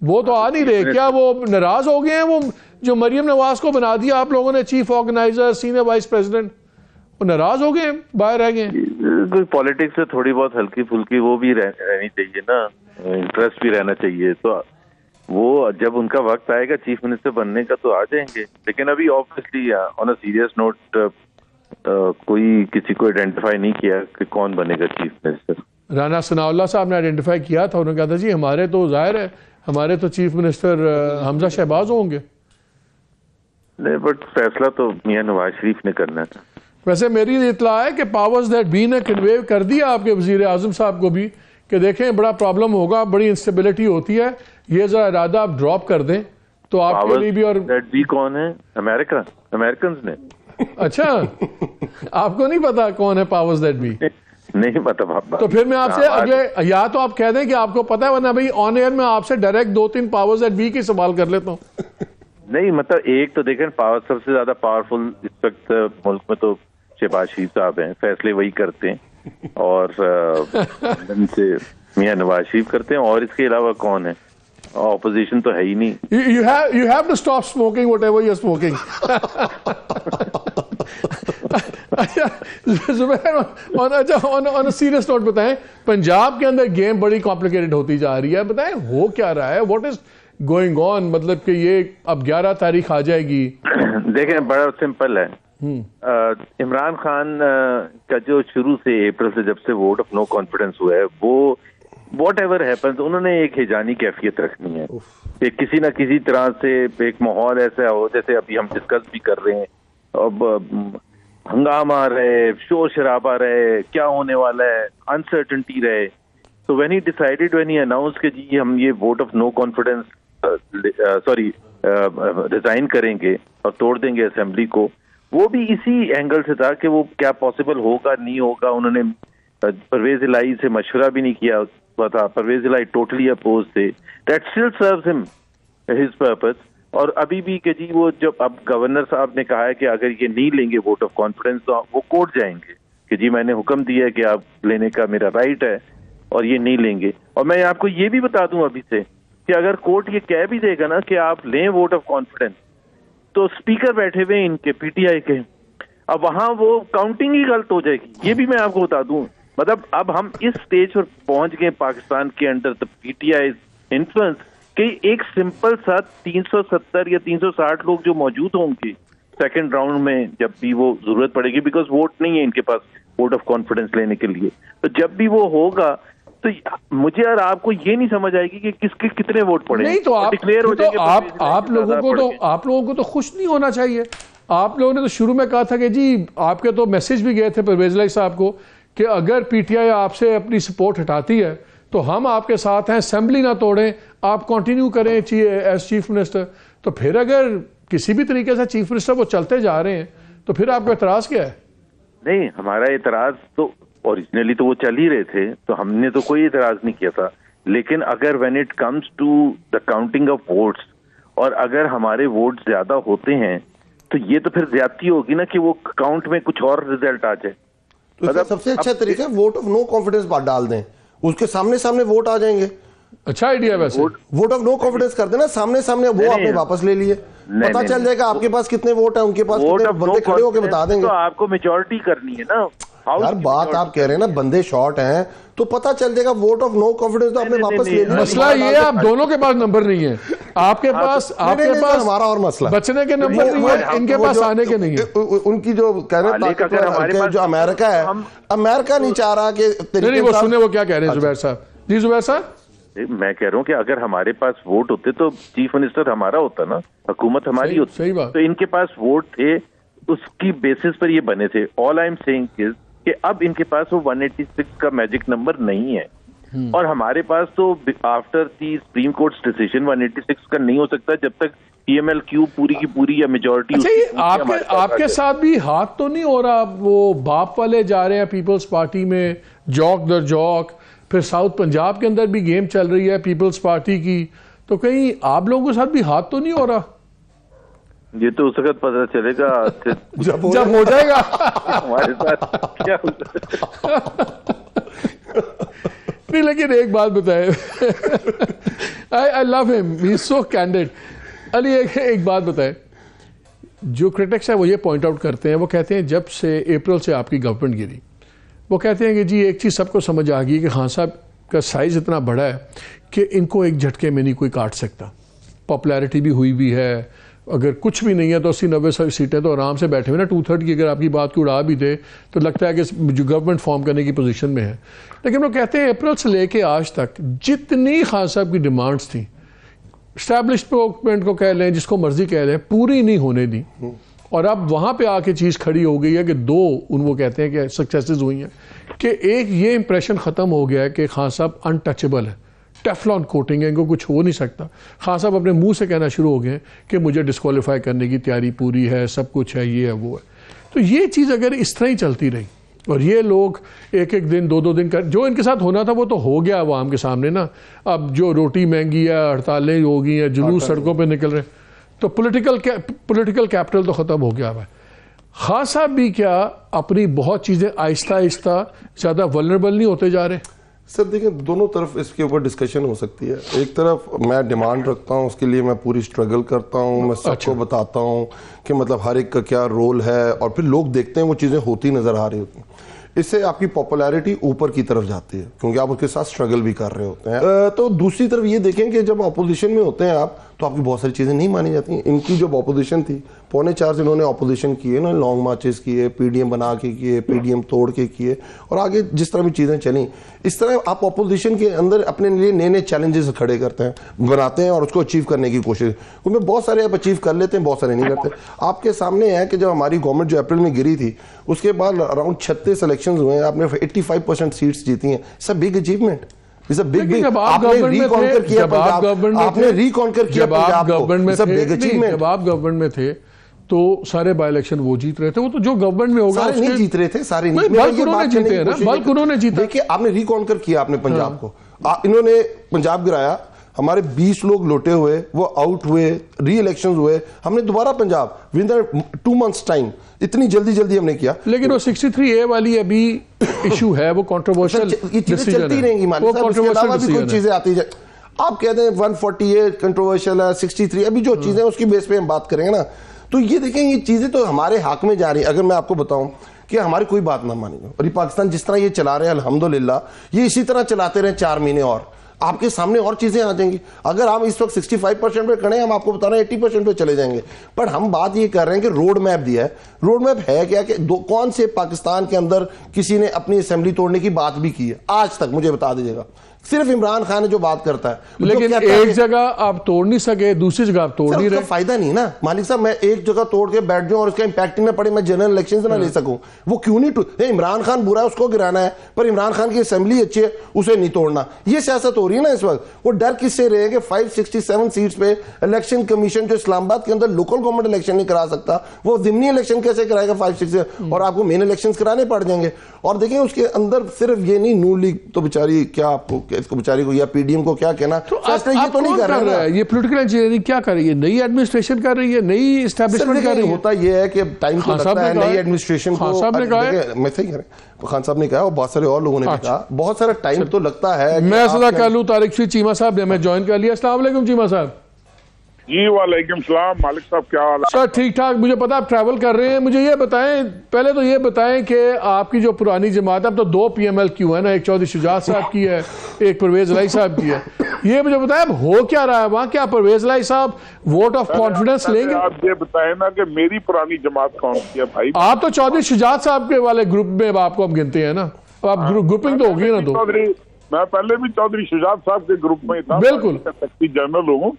वो तो आ नहीं रहे। क्या वो नाराज़ हो गए हैं? वो जो मरियम नवाज को बना दिया आप लोगों ने chief organiser, senior vice president, वो नाराज हो गए, बाहर रह गए? कोई पॉलिटिक्स से थोड़ी बहुत हल्की फुल्की वो भी रहनी चाहिए ना, इंटरेस्ट भी रहना चाहिए। तो वो जब उनका वक्त आएगा चीफ मिनिस्टर बनने का तो आ जाएंगे। लेकिन अभी obviously on a serious note कोई किसी को आइडेंटिफाई नहीं किया कि कौन बनेगा चीफ मिनिस्टर। राना सनाउल्लाह साहब ने आइडेंटिफाई किया था, उन्होंने कहा था जी हमारे तो जाहिर है हमारे तो चीफ मिनिस्टर हमजा शहबाज होंगे। नहीं, बट फैसला तो मियां नवाज शरीफ ने करना था। वैसे मेरी इतला है कि पावर्स दैट बी ने कन्वे कर दिया आपके वजीर आजम साहब को भी कि देखें बड़ा प्रॉब्लम होगा, बड़ी इंस्टेबिलिटी होती है, ये जरा इरादा आप ड्रॉप कर दें तो आपके लिए भी। और दैट बी कौन है? अमेरिकन ने। अच्छा आपको नहीं पता कौन है पावर्स दैट बी? नहीं पता बाबा। तो फिर मैं आपसे अगले, या तो आप कह दें कि आपको पता है, वरना भाई ऑन एयर में आपसे डायरेक्ट 2-3 पावर्स दैट बी की सवाल कर लेता हूँ। नहीं मतलब एक तो देखें, पावर सबसे ज्यादा पावरफुल इस वक्त मुल्क में तो शहबाज शरीफ साहब हैं, फैसले वही करते हैं और से मियां नवाज शरीफ करते हैं। और इसके अलावा कौन है? ऑपोजिशन तो है ही नहीं। You have to stop smoking whatever you're smoking. On serious note बताएं, पंजाब के अंदर गेम बड़ी कॉम्प्लिकेटेड होती जा रही है, बताएं हो क्या रहा है, व्हाट इज गोइंग ऑन? मतलब कि ये अब 11 तारीख आ जाएगी। देखें बड़ा सिंपल है। इमरान खान का जो शुरू से अप्रैल से जब से वोट ऑफ नो कॉन्फिडेंस हुआ है, वो वॉट एवर हैपन्स उन्होंने एक हिजानी कैफियत रखनी है कि किसी ना किसी तरह से एक माहौल ऐसा हो, जैसे अभी हम डिस्कस भी कर रहे हैं, अब हंगामा रहे, शोर शराबा रहे, क्या होने वाला है, अनसर्टेनिटी रहे। तो व्हेन ही अनाउंस कि जी हम ये vote of no confidence resign करेंगे और तोड़ देंगे असेंबली को, वो भी इसी एंगल से था कि वो क्या पॉसिबल होगा नहीं होगा। उन्होंने परवेज इलाही से मशवरा भी नहीं किया था, परवेज इलाही टोटली अपोज थे। That still serves him his purpose. और अभी भी कि जी वो जब अब गवर्नर साहब ने कहा है कि अगर ये नहीं लेंगे वोट ऑफ कॉन्फिडेंस तो वो कोर्ट जाएंगे कि जी मैंने हुक्म दिया कि आप लेने का मेरा राइट है और ये नहीं लेंगे। और मैं आपको ये भी बता दूं अभी से कि अगर कोर्ट ये कह भी देगा ना कि आप लें वोट ऑफ कॉन्फिडेंस, तो स्पीकर बैठे हुए इनके पीटीआई के, अब वहां वो काउंटिंग ही गलत हो जाएगी। ये भी मैं आपको बता दूं। मतलब अब हम इस स्टेज पर पहुंच गए पाकिस्तान के अंडर द पीटीआई इन्फ्लुएंस कि एक सिंपल सा 370 या 360 लोग जो मौजूद होंगे सेकंड राउंड में जब भी वो जरूरत पड़ेगी, बिकॉज वोट नहीं है इनके पास वोट ऑफ कॉन्फिडेंस लेने के लिए, तो जब भी वो होगा तो मुझे और आपको ये नहीं समझ आएगी कि किसके कितने वोट पड़े। नहीं तो आप डिक्लेयर हो जाएंगे। आप लोगों को तो खुश नहीं होना चाहिए। आप लोगों ने तो शुरू में कहा था कि जी आपके तो मैसेज भी गए थे परवेज इलाही साहब को कि अगर पीटीआई आपसे अपनी सपोर्ट हटाती है तो हम आपके साथ हैं, असेंबली ना तोड़ें, आप कंटिन्यू करें एज चीफ मिनिस्टर। तो फिर अगर किसी भी तरीके से चीफ मिनिस्टर वो चलते जा रहे हैं तो फिर आपका एतराज क्या है? नहीं, हमारा एतराज तो ओरिजिनली तो वो चल ही रहे थे, तो हमने तो कोई एतराज नहीं किया था। लेकिन अगर when it comes to the counting of votes और अगर हमारे वोट ज्यादा होते हैं तो ये तो फिर ज्यादती होगी ना कि वो काउंट में कुछ और रिजल्ट आ जाए। तो मतलब सबसे अच्छा तरीका है वोट ऑफ नो कॉन्फिडेंस बात डाल दें, उसके सामने सामने वोट आ जाएंगे। अच्छा आइडिया। वैसे वोट ऑफ नो कॉन्फिडेंस कर देना सामने सामने, वो आपने वापस ले लिए, पता चल जाएगा आपके पास कितने वोट है, उनके पास कितने, बंदे खड़े होकर बता देंगे। तो आपको मेजॉरिटी करनी है ना यार, बात आप कह रहे हैं ना बंदे शॉर्ट हैं तो पता चल जाएगा। वोट ऑफ नो कॉन्फिडेंस तो आपने वापस ले लिया। मसला ये है आप दोनों के पास नंबर नहीं है, आपके पास हमारा और मसला बचने के नंबर नहीं है, इनके पास आने के नहीं है। उनकी जो कह रहे हैं जो अमेरिका है, अमेरिका नहीं चाह रहा कि नहीं, वो सुने वो क्या कह रहे हैं जुबैर साहब। जी जुबैर साहब, मैं कह रहा हूँ कि अगर हमारे पास वोट होते तो चीफ मिनिस्टर हमारा होता ना, हुकूमत हमारी होती। सही बात। तो इनके पास वोट थे, उसकी बेसिस पर ये बने थे। All I am saying is कि अब इनके पास वो 186 का मैजिक नंबर नहीं है और हमारे पास तो after the supreme courts decision 186 का नहीं हो सकता जब तक PMLQ पूरी की पूरी या मेजोरिटी। अच्छा, ये आपके साथ भी हाथ तो नहीं हो रहा? वो बाप वाले जा रहे हैं पीपल्स पार्टी में, जौक दर जौक, फिर साउथ पंजाब के अंदर भी गेम चल रही है पीपल्स पार्टी की, तो कहीं आप लोगों के साथ भी हाथ तो नहीं हो रहा? ये तो उस वक्त पता चलेगा जब हो जाएगा हमारे साथ क्या नहीं, लेकिन एक बात बताए, I love him, he is so candid. Ali एक बात बताए, जो क्रिटिक्स है वो ये पॉइंट आउट करते हैं, वो कहते हैं जब से अप्रैल से आपकी गवर्नमेंट गिरी, वो कहते हैं कि जी एक चीज़ सबको समझ आ गई कि खान साहब का साइज इतना बड़ा है कि इनको एक झटके में नहीं कोई काट सकता। पॉपुलैरिटी भी हुई भी है, अगर कुछ भी नहीं है तो 80-90 सीटें तो आराम से बैठे हुए ना, 2/3 की अगर आपकी बात को उड़ा भी दे तो लगता है कि जो गवर्नमेंट फॉर्म करने की पोजीशन में है। लेकिन वो कहते हैं अप्रैल से लेके आज तक जितनी खान साहब की डिमांड्स थी, इस्टेब्लिशमेंट को कह लें, जिसको मर्जी कह लें, पूरी नहीं होने दी। और अब वहाँ पे आके चीज़ खड़ी हो गई है कि दो वो कहते हैं कि सक्सेसेस हुई हैं कि एक ये इंप्रेशन ख़त्म हो गया है कि खान साहब अनटचेबल है, टेफलॉन कोटिंग है, इनको कुछ हो नहीं सकता। खान साहब अपने मुंह से कहना शुरू हो गए कि मुझे डिस्क्वालीफाई करने की तैयारी पूरी है, सब कुछ है, ये है वो है। तो ये चीज़ अगर इस तरह ही चलती रही और ये लोग एक एक दिन 2-2 दिन कर, जो इनके साथ होना था वो तो हो गया आवाम के सामने ना। अब जो रोटी महंगी है, हड़तालें हो गई हैं, जुलूस सड़कों पर निकल रहे, तो पॉलिटिकल कैपिटल तो ख़त्म हो गया है। खान साहब भी क्या अपनी बहुत चीज़ें आहिस्ता आहिस्ता ज़्यादा वल्नरेबल नहीं होते जा रहे? सर देखिए, दोनों तरफ इसके ऊपर डिस्कशन हो सकती है। एक तरफ मैं डिमांड रखता हूँ, उसके लिए मैं पूरी स्ट्रगल करता हूँ, मैं सबको बताता हूँ कि मतलब हर एक का क्या रोल है, और फिर लोग देखते हैं वो चीज़ें होती नज़र आ रही होती हैं। इससे आपकी पॉपुलैरिटी ऊपर की तरफ जाती है क्योंकि आप उसके साथ स्ट्रगल भी कर रहे होते हैं। तो दूसरी तरफ ये देखें कि जब अपोजिशन में होते हैं आप, तो आपकी बहुत सारी चीज़ें नहीं मानी जाती। इनकी जो अपोजिशन थी, 4.25 से इन्होंने अपोजिशन किए, इन्होंने लॉन्ग मार्चेस किए, PDM बना के किए, PDM तोड़ के किए, और आगे जिस तरह भी चीज़ें चली, इस तरह आप अपोजिशन के अंदर अपने लिए नए नए चैलेंजेस खड़े करते हैं, बनाते हैं और उसको अचीव करने की कोशिश। उनमें बहुत सारे आप अचीव कर लेते हैं, बहुत सारे नहीं करते। आपके सामने है कि जब हमारी गवर्नमेंट जो अप्रैल में गिरी थी, उसके बाद अराउंड 36 इलेक्शन हुए हैं, आपने 85% सीट्स जीती हैं। सब बिग अचीवमेंट, जब आप गवर्नमेंट में थे तो सारे बाई इलेक्शन वो जीत रहे थे। वो तो जो गवर्नमेंट में होगा सारे नहीं जीत रहे थे, सारे नहीं, जीते हैं ना, बल्कि उन्होंने जीता। देखिए, आपने रिकॉन्कर किया आपने पंजाब को, इन्होंने पंजाब गिराया, हमारे 20 लोग लौटे हुए, वो आउट हुए, री इलेक्शन हुए, हमने दोबारा Punjab with in 2 months time इतनी जल्दी हमने किया। लेकिन वो 63A वाली अभी इशू है, वो कंट्रोवर्शियल चीजें चलती रहेंगी, भी कोई चीजें आती जाए। आप कहते हैं 148 कंट्रोवर्शियल है, 63, अभी जो चीजें उसकी बेस पे हम बात करेंगे ना, तो ये देखेंगे ये चीजें तो हमारे हक में जा रही है। अगर मैं आपको बताऊं कि हमारी कोई बात ना मानी, और ये पाकिस्तान जिस तरह ये चला रहे हैं अल्हम्दुलिल्लाह, ये इसी तरह चलाते रहे 4 महीने और आपके सामने और चीजें आ जाएंगी। अगर हम इस वक्त 65% पे खड़े हैं, हम आपको बता रहे हैं 80% पे चले जाएंगे। पर हम बात ये कर रहे हैं कि रोड मैप दिया है। रोड मैप है क्या कि कौन से पाकिस्तान के अंदर किसी ने अपनी असेंबली तोड़ने की बात भी की है आज तक? मुझे बता दीजिएगा। सिर्फ इमरान खान है जो बात करता है, लेकिन एक जगह आप तोड़ नहीं सके, दूसरी जगह आप तोड़ नहीं रहे। फायदा नहीं ना मालिक साहब, मैं एक जगह तोड़ के बैठ जाऊं और उसका इंपैक्ट ना पड़े, मैं जनरल इलेक्शन से ना ले सकूं, वो क्यों नहीं? इमरान खान बुरा है, उसको गिराना है, पर इमरान खान की असेंबली अच्छी है, उसे नहीं तोड़ना। ये सियासत हो रही है ना इस वक्त। वो डर किससे रहे कि 567 सीट्स पे इलेक्शन कमीशन जो इस्लामाबाद के अंदर लोकल गवर्नमेंट इलेक्शन नहीं करा सकता, वो जिमनी इलेक्शन कैसे कराएगा 5-6 और आपको मेन इलेक्शन कराने पड़ जाएंगे। और देखिए उसके अंदर सिर्फ ये नहीं, नून लीग तो बेचारी क्या आपको इसको बेचारी को या PDM को क्या कहना, तो ये तो नहीं कर रहा है। ये पॉलिटिकल इंजीनियरिंग क्या कर रही है? नई एडमिनिस्ट्रेशन कर रही है, नई एस्टैब्लिशमेंट कर रही है। होता ये है कि टाइम तो लगता है नई एडमिनिस्ट्रेशन को। खान साहब ने कहा, मैं सही कह रहे हैं, खान साहब ने कहा और बहुत सारे और लोगों ने भी कहा, बहुत सारा टाइम तो लगता है। मैं सदा कर लूं, तारिक शफी चीमा साहब ने मैं ज्वाइन कर लिया। अस्सलाम वालेकुम चीमा साहब। जी वालेकुम सलाम, मालिक साहब क्या हाल है? सर ठीक ठाक। मुझे पता आप ट्रैवल कर रहे हैं, मुझे ये बताएं, पहले तो ये बताएं कि आपकी जो पुरानी जमात है, अब तो 2 PMLQ है ना, एक चौधरी शुजात साहब की है, एक परवेज इलाही साहब की है। ये मुझे बताएं अब हो क्या रहा है वहाँ? क्या परवेज इलाही साहब वोट ऑफ कॉन्फिडेंस लेंगे? आप ये बताएं ना कि मेरी पुरानी जमात कौन सी है भाई? आप तो चौधरी शुजात साहब के वाले ग्रुप में आपको हम गिनते हैं ना, आप ग्रुपिंग तो होगी ना। तो मैं पहले भी चौधरी शुजात साहब के ग्रुप में था, बिल्कुल जनरल हूँ।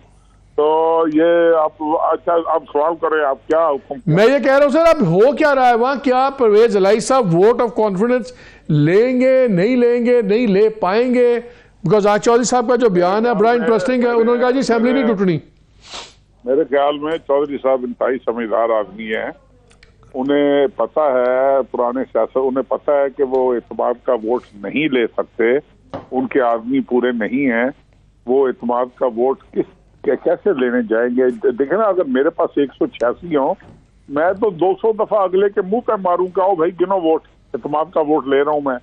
तो ये आप अच्छा आप सवाल करें, आप क्या हुक्म? मैं ये कह रहा हूँ सर अब हो क्या रहा है वहाँ? क्या परवेज इलाही साहब वोट ऑफ कॉन्फिडेंस लेंगे, नहीं लेंगे, नहीं ले पाएंगे? बिकॉज आज चौधरी साहब का जो बयान है बड़ा इंटरेस्टिंग है। उन्होंने कहा जी असेंबली नहीं टूटनी। मेरे ख्याल में चौधरी साहब इंतहाई समझदार आदमी हैं। उन्हें पता है, पुराने सियासत, उन्हें पता है कि वो इत्तेमाद का वोट नहीं ले सकते, उनके आदमी पूरे नहीं हैं, वो इत्तेमाद का वोट कैसे लेने जाएंगे। देखे ना, अगर मेरे पास 186 हो, मैं तो 200 दफा अगले के मुंह पे मारूंगा, ओ भाई गिनो वोट, इत्तेमाद का वोट ले रहा हूं मैं,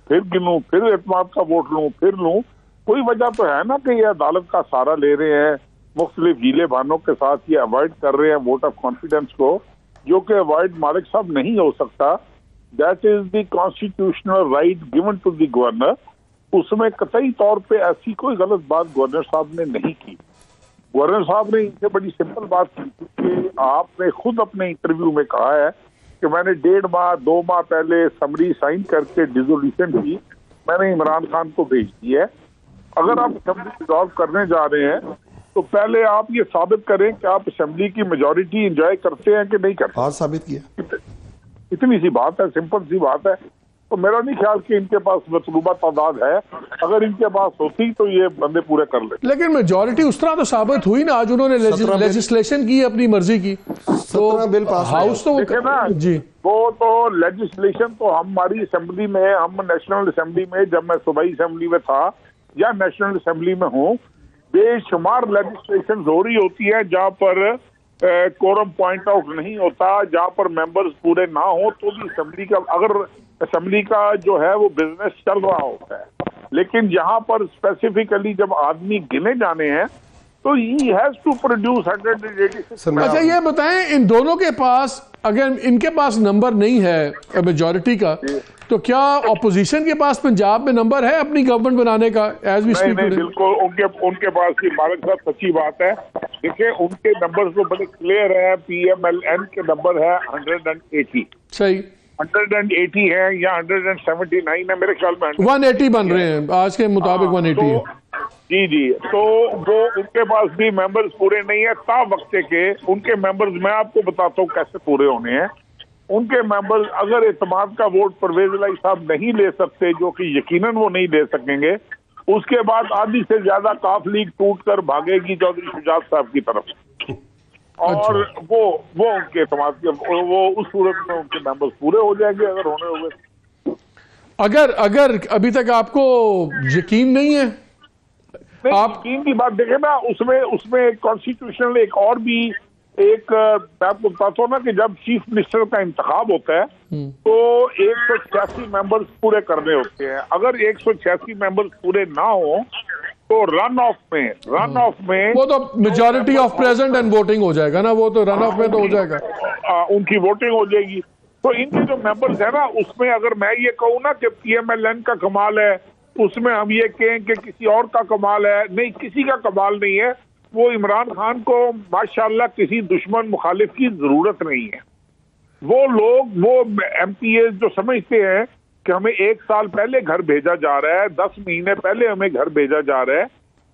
फिर गिनूं, फिर इत्तेमाद का वोट लूं, फिर लूं। कोई वजह तो है ना कि ये अदालत का सहारा ले रहे हैं, मुख्तलिफ हीले बहानों के साथ ये अवॉइड कर रहे हैं वोट ऑफ कॉन्फिडेंस को, जो कि अवॉइड मालिक साहब नहीं हो सकता। That is the constitutional right given to the governor. उसमें कतई तौर पे ऐसी कोई गलत बात गवर्नर साहब ने नहीं की। गवर्नर साहब ने इनसे बड़ी सिंपल बात की कि आपने खुद अपने इंटरव्यू में कहा है कि मैंने 1.5 माह 2 माह पहले समरी साइन करके डिसोल्यूशन की मैंने इमरान खान को भेज दी है। अगर आप असेंबली डिसॉल्व करने जा रहे हैं तो पहले आप ये साबित करें कि आप असेंबली की मेजॉरिटी एंजॉय करते हैं कि नहीं करते। आज साबित किया। इतनी सी बात है, सिंपल सी बात है। तो मेरा नहीं ख्याल कि इनके पास मतलूबा तादाद है। अगर इनके पास होती तो ये बंदे पूरे कर ले। लेकिन मेजॉरिटी उस तरह तो साबित हुई ना, आज उन्होंने लेजिस्लेशन की अपनी मर्जी की, तो बिल पास हाउस तो देखे ना जी, वो तो लेजिस्लेशन तो हमारी असेंबली में, हम नेशनल असेंबली में, जब मैं सूबाई असेंबली में था या नेशनल असेंबली में हूँ, बेशुमार लेजिस्लेशन हो रही होती है जहाँ पर कोरम पॉइंट आउट नहीं होता, जहाँ पर मेंबर्स पूरे ना हो, तो भी असेंबली का, अगर असेंबली का जो है वो बिजनेस चल रहा होता है। लेकिन यहाँ पर स्पेसिफिकली जब आदमी गिने जाने हैं तो ही हैज टू प्रोड्यूस 186। अच्छा ये बताएं, इन दोनों के पास, अगर इनके पास नंबर नहीं है मेजॉरिटी का, तो क्या ऑपोजिशन के पास पंजाब में नंबर है अपनी गवर्नमेंट बनाने का? एज वी स्पीक टुडे बिल्कुल उनके पास ही, मालिक साहब सच्ची बात है। देखिए उनके नंबर्स तो बड़े क्लियर है। PMLN के नंबर है 180, सही 180 है या 179 है, मेरे ख्याल में 180 बन रहे हैं आज के मुताबिक। 180 है जी। तो वो उनके पास भी मेंबर्स पूरे नहीं है। ता वक्त के उनके मेंबर्स, मैं आपको बताता हूँ कैसे पूरे होने हैं। उनके मेंबर्स अगर इत्तेमाद का वोट परवेज इलाही साहब नहीं ले सकते, जो कि यकीनन वो नहीं ले सकेंगे, उसके बाद आधी से ज्यादा काफ लीग टूट कर भागेगी चौधरी शुजात साहब की तरफ, और वो उनके इत्तेमाद के, वो उस सूरत में उनके मेंबर्स पूरे हो जाएंगे अगर होने हुए। अगर अभी तक आपको यकीन नहीं है, आप यकीन की बात देखें ना, उसमें कॉन्स्टिट्यूशनल एक और भी एक, मैं आपको बताता हूँ ना कि जब चीफ मिनिस्टर का इंतखाब होता है तो 186 मेंबर्स पूरे करने होते हैं। अगर 186 मेंबर्स पूरे ना हो तो रन ऑफ में वो तो majority of present and voting हो जाएगा ना, वो तो रन ऑफ में तो हो जाएगा, उनकी वोटिंग हो जाएगी। तो इनके जो मेंबर्स है ना, उसमें अगर मैं ये कहूँ ना कि PMLN का कमाल है, उसमें हम ये कहें कि किसी और का कमाल है, नहीं, किसी का कमाल नहीं है। वो इमरान खान को माशाल्लाह किसी दुश्मन मुखालिफ की जरूरत नहीं है। वो लोग, वो MPA जो समझते हैं कि हमें 1 साल पहले घर भेजा जा रहा है, 10 महीने पहले हमें घर भेजा जा रहा है,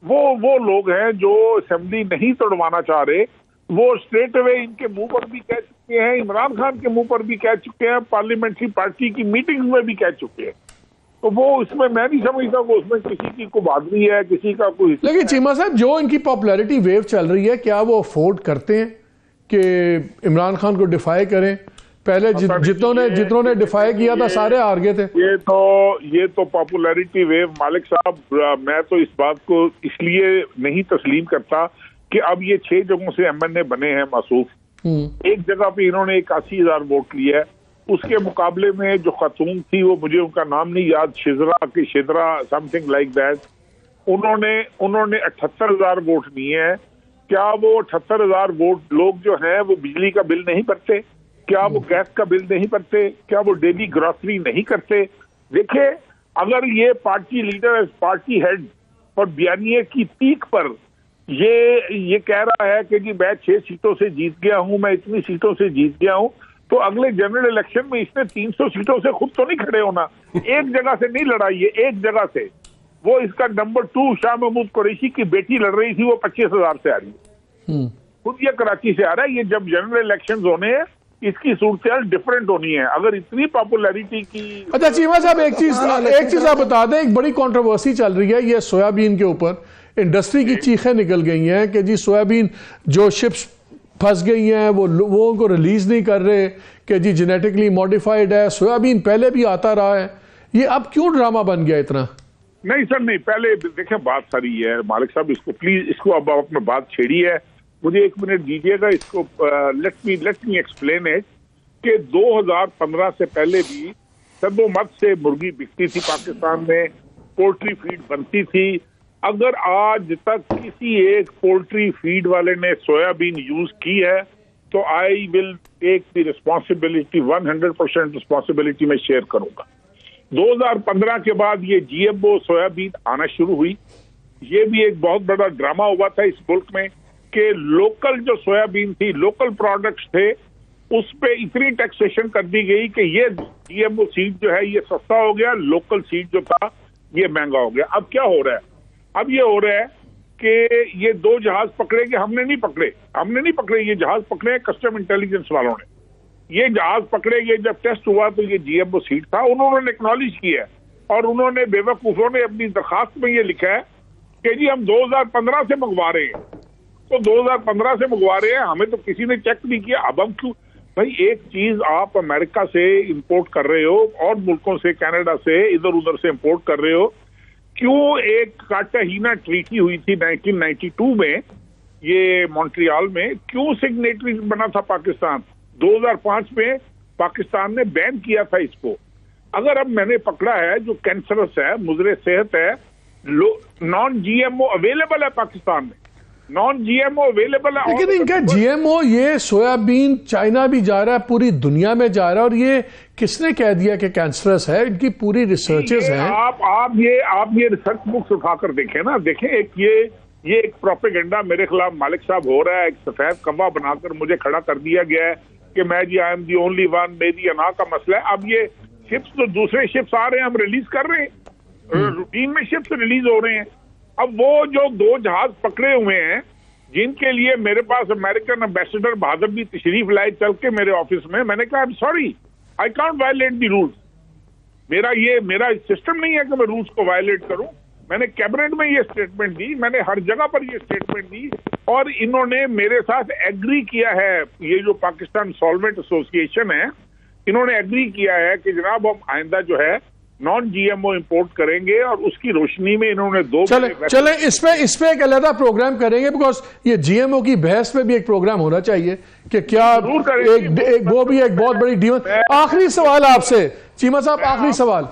वो लोग हैं जो असेंबली नहीं तोड़वाना चाह रहे। वो स्ट्रेट अवे इनके मुंह पर भी कह चुके हैं, इमरान खान के मुंह पर भी कह चुके हैं, पार्लियामेंट्री पार्टी की मीटिंग में भी कह चुके हैं। तो वो इसमें मैं नहीं समझता कि उसमें किसी की कोई बहादुरी है, किसी का कोई। लेकिन चीमा साहब, जो इनकी पॉपुलैरिटी वेव चल रही है, क्या वो अफोर्ड करते हैं कि इमरान खान को डिफाई करें? पहले जितनों ने डिफाई किया था सारे हार गए थे। ये तो पॉपुलैरिटी वेव, मालिक साहब, मैं तो इस बात को इसलिए नहीं तस्लीम करता कि अब ये 6 जगहों से MNA बने हैं मासूफ। एक जगह पे इन्होंने 81,000 वोट लिए है। उसके मुकाबले में जो खातून थी, वो मुझे उनका नाम नहीं याद, शिजरा समथिंग लाइक दैट, उन्होंने 78,000 वोट लिए हैं। क्या वो 78,000 वोट लोग जो हैं वो बिजली का बिल नहीं भरते? क्या वो गैस का बिल नहीं भरते? क्या वो डेली ग्रॉसरी नहीं करते? देखिए, अगर ये पार्टी लीडर, पार्टी हेड और बयानिए की पीक पर ये कह रहा है कि जी मैं 6 सीटों से जीत गया हूं, मैं इतनी सीटों से जीत गया हूं, तो अगले जनरल इलेक्शन में इसने 300 सीटों से खुद तो नहीं खड़े होना। एक जगह से नहीं लड़ा, ये एक जगह से, वो इसका नंबर 2 शाह महमूद कुरैशी की बेटी लड़ रही थी, वो 25,000 से आ रही है, खुद ये कराची से आ रहा है। ये जब जनरल इलेक्शन होने हैं, इसकी सूरत डिफरेंट होनी है। अगर इतनी पॉपुलैरिटी की। अच्छा चीमा साहब, एक चीज आप बता दें, एक बड़ी कंट्रोवर्सी चल रही है ये सोयाबीन के ऊपर। इंडस्ट्री की चीखें निकल गई हैं कि जी सोयाबीन जो शिप्स फंस गई हैं वो उनको रिलीज नहीं कर रहे कि जी जेनेटिकली मॉडिफाइड है, सोयाबीन पहले भी आता रहा है, ये अब क्यों ड्रामा बन गया इतना? नहीं सर नहीं, पहले देखें बात सारी है मालिक साहब, इसको प्लीज इसको अब आपने बात छेड़ी है, मुझे 1 मिनट दीजिएगा इसको। लेट मी एक्सप्लेन इट कि 2015 से पहले भी सब्बोमत से मुर्गी बिकती थी पाकिस्तान में, पोल्ट्री फीड बनती थी। अगर आज तक किसी एक पोल्ट्री फीड वाले ने सोयाबीन यूज की है तो I will take the responsibility, 100% responsibility में शेयर करूंगा। 2015 के बाद ये GMO सोयाबीन आना शुरू हुई। ये भी एक बहुत बड़ा ड्रामा हुआ था इस मुल्क में कि लोकल जो सोयाबीन थी, लोकल प्रोडक्ट्स थे, उस पे इतनी टैक्सेशन कर दी गई कि ये GMO सीड जो है ये सस्ता हो गया, लोकल सीड जो था ये महंगा हो गया। अब क्या हो रहा है? अब ये हो रहा है कि ये 2 जहाज पकड़े कि हमने नहीं पकड़े, ये जहाज पकड़े कस्टम इंटेलिजेंस वालों ने। ये जहाज पकड़े गए, जब टेस्ट हुआ तो ये GMO सीड था, उन्होंने एक्नॉलेज किया है और उन्होंने बेवकूफों ने अपनी दरखास्त में ये लिखा है कि जी हम 2015 से मंगवा रहे हैं। तो 2015 से मंगवा रहे हैं, हमें तो किसी ने चेक नहीं किया। अब हम क्यों भाई, एक चीज आप अमेरिका से इंपोर्ट कर रहे हो और मुल्कों से, कनाडा से, इधर उधर से इंपोर्ट कर रहे हो, क्यों एक कार्टाहीना ट्रीटी हुई थी 1992 में ये मॉन्ट्रियल में, क्यों सिग्नेटरी बना था पाकिस्तान? 2005 में पाकिस्तान ने बैन किया था इसको। अगर अब मैंने पकड़ा है जो कैंसरस है, मुजरे सेहत है, नॉन GMO अवेलेबल है पाकिस्तान में, नॉन GMO अवेलेबल है। लेकिन इनका GMO, ये सोयाबीन चाइना भी जा रहा है, पूरी दुनिया में जा रहा है, और ये किसने कह दिया कि कैंसरस है? इनकी पूरी रिसर्चेस हैं। आप ये रिसर्च बुक्स उठाकर देखें ना, देखें एक ये एक प्रोपेगेंडा मेरे खिलाफ मालिक साहब हो रहा है। एक सफेद कवा बनाकर मुझे खड़ा कर दिया गया है कि मैं जी I am the only one, मेरी अना का मसला है। अब ये शिप्स तो दूसरे शिप्स आ रहे हैं, हम रिलीज कर रहे हैं, रूटीन में शिप्स रिलीज हो रहे हैं। अब वो जो 2 जहाज पकड़े हुए हैं, जिनके लिए मेरे पास अमेरिकन एम्बेसडर बहादुर भी तशरीफ लाए चल के मेरे ऑफिस में, मैंने कहा I am sorry, I can't violate the rules. मेरा सिस्टम नहीं है कि मैं रूल्स को वायलेट करूं। मैंने कैबिनेट में ये स्टेटमेंट दी, मैंने हर जगह पर ये स्टेटमेंट दी, और इन्होंने मेरे साथ एग्री किया है, ये जो पाकिस्तान सॉल्वेंट एसोसिएशन है, इन्होंने एग्री किया है कि जनाब हम आइंदा जो है नॉन GMO इंपोर्ट करेंगे, और उसकी रोशनी में इन्होंने 2 चले इस पे एक अलग प्रोग्राम करेंगे, बिकॉज ये GMO की बहस पे भी एक प्रोग्राम होना चाहिए कि क्या वो भी एक बहुत बड़ी डीमन। आखिरी सवाल आपसे चीमा साहब, आखिरी सवाल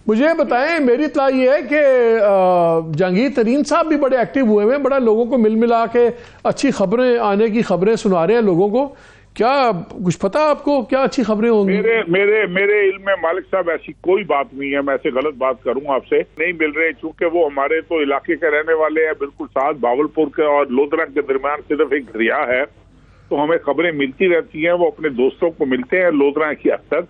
मुझे बताएं। मेरी इत्तला ये है कि जहांगीर तरीन साहब भी बड़े एक्टिव हुए हैं, बड़ा लोगों को मिल मिला के अच्छी खबरें आने की खबरें सुना रहे हैं लोगों को। क्या कुछ पता आपको, क्या अच्छी खबरें होंगी? मेरे इल्म में मालिक साहब ऐसी कोई बात नहीं है। मैं ऐसे गलत बात करूं आपसे, नहीं मिल रहे, चूंकि वो हमारे तो इलाके के रहने वाले हैं, बिल्कुल साथ भावलपुर के और लोधरा के दरमियान सिर्फ एक दरिया है, तो हमें खबरें मिलती रहती हैं। वो अपने दोस्तों को मिलते हैं लोधरा की हद तक,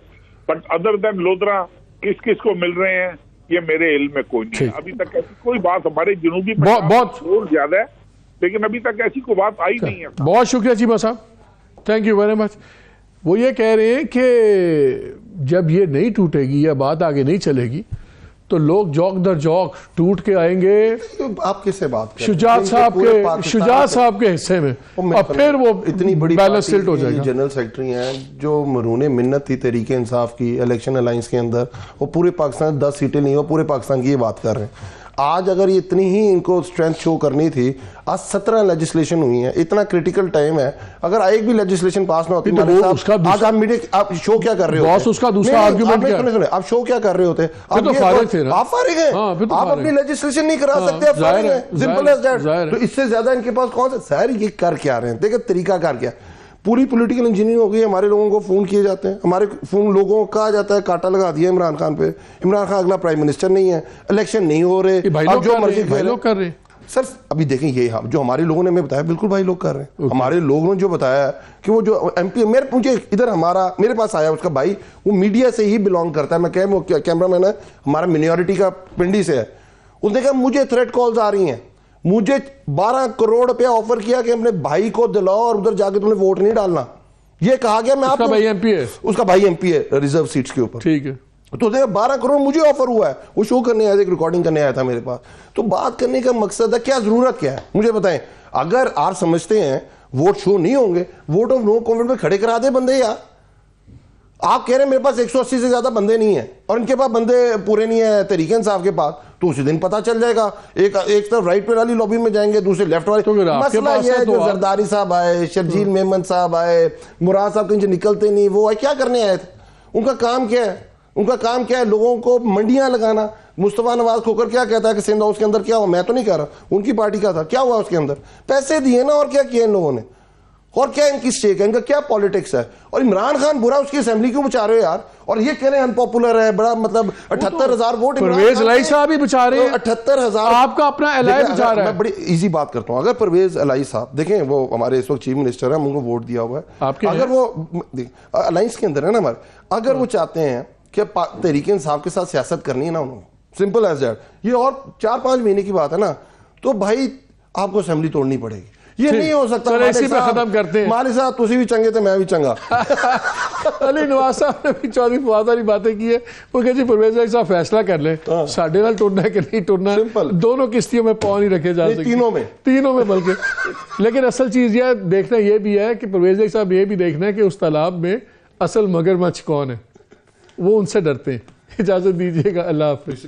बट अदर देन लोधरा किस किस को मिल रहे हैं ये मेरे इल्म में कोई नहीं है। अभी तक ऐसी कोई बात, हमारे जनूबी बहुत ज्यादा है, लेकिन अभी तक ऐसी कोई बात आई नहीं है। बहुत शुक्रिया चीमा साहब, थैंक यू वेरी मच। वो ये कह रहे हैं कि जब ये नहीं टूटेगी या बात आगे नहीं चलेगी तो लोग जौक दर जौक टूट के आएंगे। तो आप किससे बात कर शुजात साहब के हिस्से में, और फिर वो इतनी बड़ी बैलेंस टिल्ट हो जाएगा। जनरल सेक्रेटरी हैं जो मरूने मिन्नत थी तहरीक इंसाफ की इलेक्शन अलायंस के अंदर, वो पूरे पाकिस्तान 10 सीटें नहीं, वो पूरे पाकिस्तान की ये बात कर रहे हैं। आज अगर ये इतनी ही इनको स्ट्रेंथ शो करनी थी, आज 17 लेजिस्लेशन हुई है, इतना क्रिटिकल टाइम है, अगर एक भी लेजिस्लेशन पास ना होती तो आज आप मीडिया आप शो क्या कर रहे होते? उसका दूसरा आर्गुमेंट क्या? सुने आप शो क्या कर रहे होते? आप फारिग हैं, आप अपनी लेजिस्लेशन नहीं करा सकते, आप फारिग हैं, सिंपल एज दैट। तो इससे ज्यादा इनके पास कौन सा? सर ये कर क्या रहे हैं? देखिए तरीका कार क्या, पूरी पॉलिटिकल इंजीनियरिंग हो गई। हमारे लोगों को फोन किए जाते हैं, हमारे फोन लोगों को कहा जाता है काटा लगा दिया इमरान खान पे, इमरान खान अगला प्राइम मिनिस्टर नहीं है, इलेक्शन नहीं हो रहे, अब जो मर्जी कर रहे। सर अभी देखें ये जो हमारे लोगों ने हमें बताया, बिल्कुल भाई लोग कर रहे हैं। हमारे लोगों ने जो बताया कि वो जो MP मुझे इधर मेरे पास आया, उसका भाई वो मीडिया से ही बिलोंग करता है, मैं वो कैमरा मैन है, हमारा मिनॉरिटी का पिंडी से है। उसने कहा मुझे थ्रेट कॉल्स आ रही हैं, मुझे 12 करोड़ रुपया ऑफर किया कि अपने भाई को दिलाओ और उधर जाके तुमने वोट नहीं डालना। ये कहा गया, मैं उसका भाई MP है, उसका भाई MP है रिजर्व सीट्स के ऊपर। ठीक है, तो देखो 12 करोड़ मुझे ऑफर हुआ है, वो शो करने आया था, एक रिकॉर्डिंग करने आया था मेरे पास। तो बात करने का मकसद है, क्या जरूरत क्या है मुझे बताएं। अगर आप समझते हैं वोट शो नहीं होंगे, वोट ऑफ नो कॉन्फिडेंस में खड़े करा दे बंदे यार। आप कह रहे हैं मेरे पास 180 से ज्यादा बंदे नहीं है और इनके पास बंदे पूरे नहीं है तहरीक इंसाफ के पास, तो उसी दिन पता चल जाएगा। एक तरफ राइट पे वाली लॉबी में जाएंगे, दूसरे लेफ्ट वाली। तो मसला ये है, जो जरदारी साहब आए, शर्जील मेमन साहब आए, मुराद साहब कहीं निकलते नहीं, वो क्या करने आए थे? उनका काम क्या है? उनका काम क्या है? लोगों को मंडियां लगाना। मुस्तफा नवाज खोकर क्या कहता है कि सिंध हाउस के अंदर क्या हुआ? मैं तो नहीं कह रहा, उनकी पार्टी का था, क्या हुआ उसके अंदर? पैसे दिए ना, और क्या किया इन लोगों ने? और क्या इनकी स्टेक है? इनका क्या पॉलिटिक्स है? और इमरान खान बुरा उसकी असेंबली क्यों बचा रहे हो यार? और ये कह रहे हैं अनपॉपुलर है, बड़ा मतलब 78,000 वोट परवेज इलाही साहब ही बचा रहे हैं, 78,000 आपका अपना एलाय बचा रहा है। मैं बड़ी इजी बात करता हूं। अगर परवेज इलाही साहब देखें, वो हमारे इस वक्त चीफ मिनिस्टर है, उनको वोट दिया हुआ है, अगर वो अलायंस के अंदर है ना हमारे, अगर वो चाहते हैं कि तहरीक इंसाफ के साथ सियासत करनी है ना उन्होंने, सिंपल एज दैट, ये और 4-5 महीने की बात है ना, तो भाई आपको असेंबली तोड़नी पड़ेगी। ये नहीं हो सकता। इसी पे खत्म करते हैं। माली साहब तुसी भी चंगे थे, मैं भी चंगा। अली नवाज साहब ने भी चौधरी फवाद वाली बातें की है। वो कहे जी परवेज इलाही साहब फैसला कर लें, साढ़े नाल टुरना है कि नहीं टुरना, दोनों किश्तियों में पाँव नहीं रखे जा सकते, तीनों में बल्कि। लेकिन असल चीज यह देखना ये भी है कि परवेज इलाही साहब ये भी देखना है कि उस तालाब में असल मगरमच्छ कौन है, वो उनसे डरते हैं। इजाजत दीजिएगा, अल्लाह हाफिज़।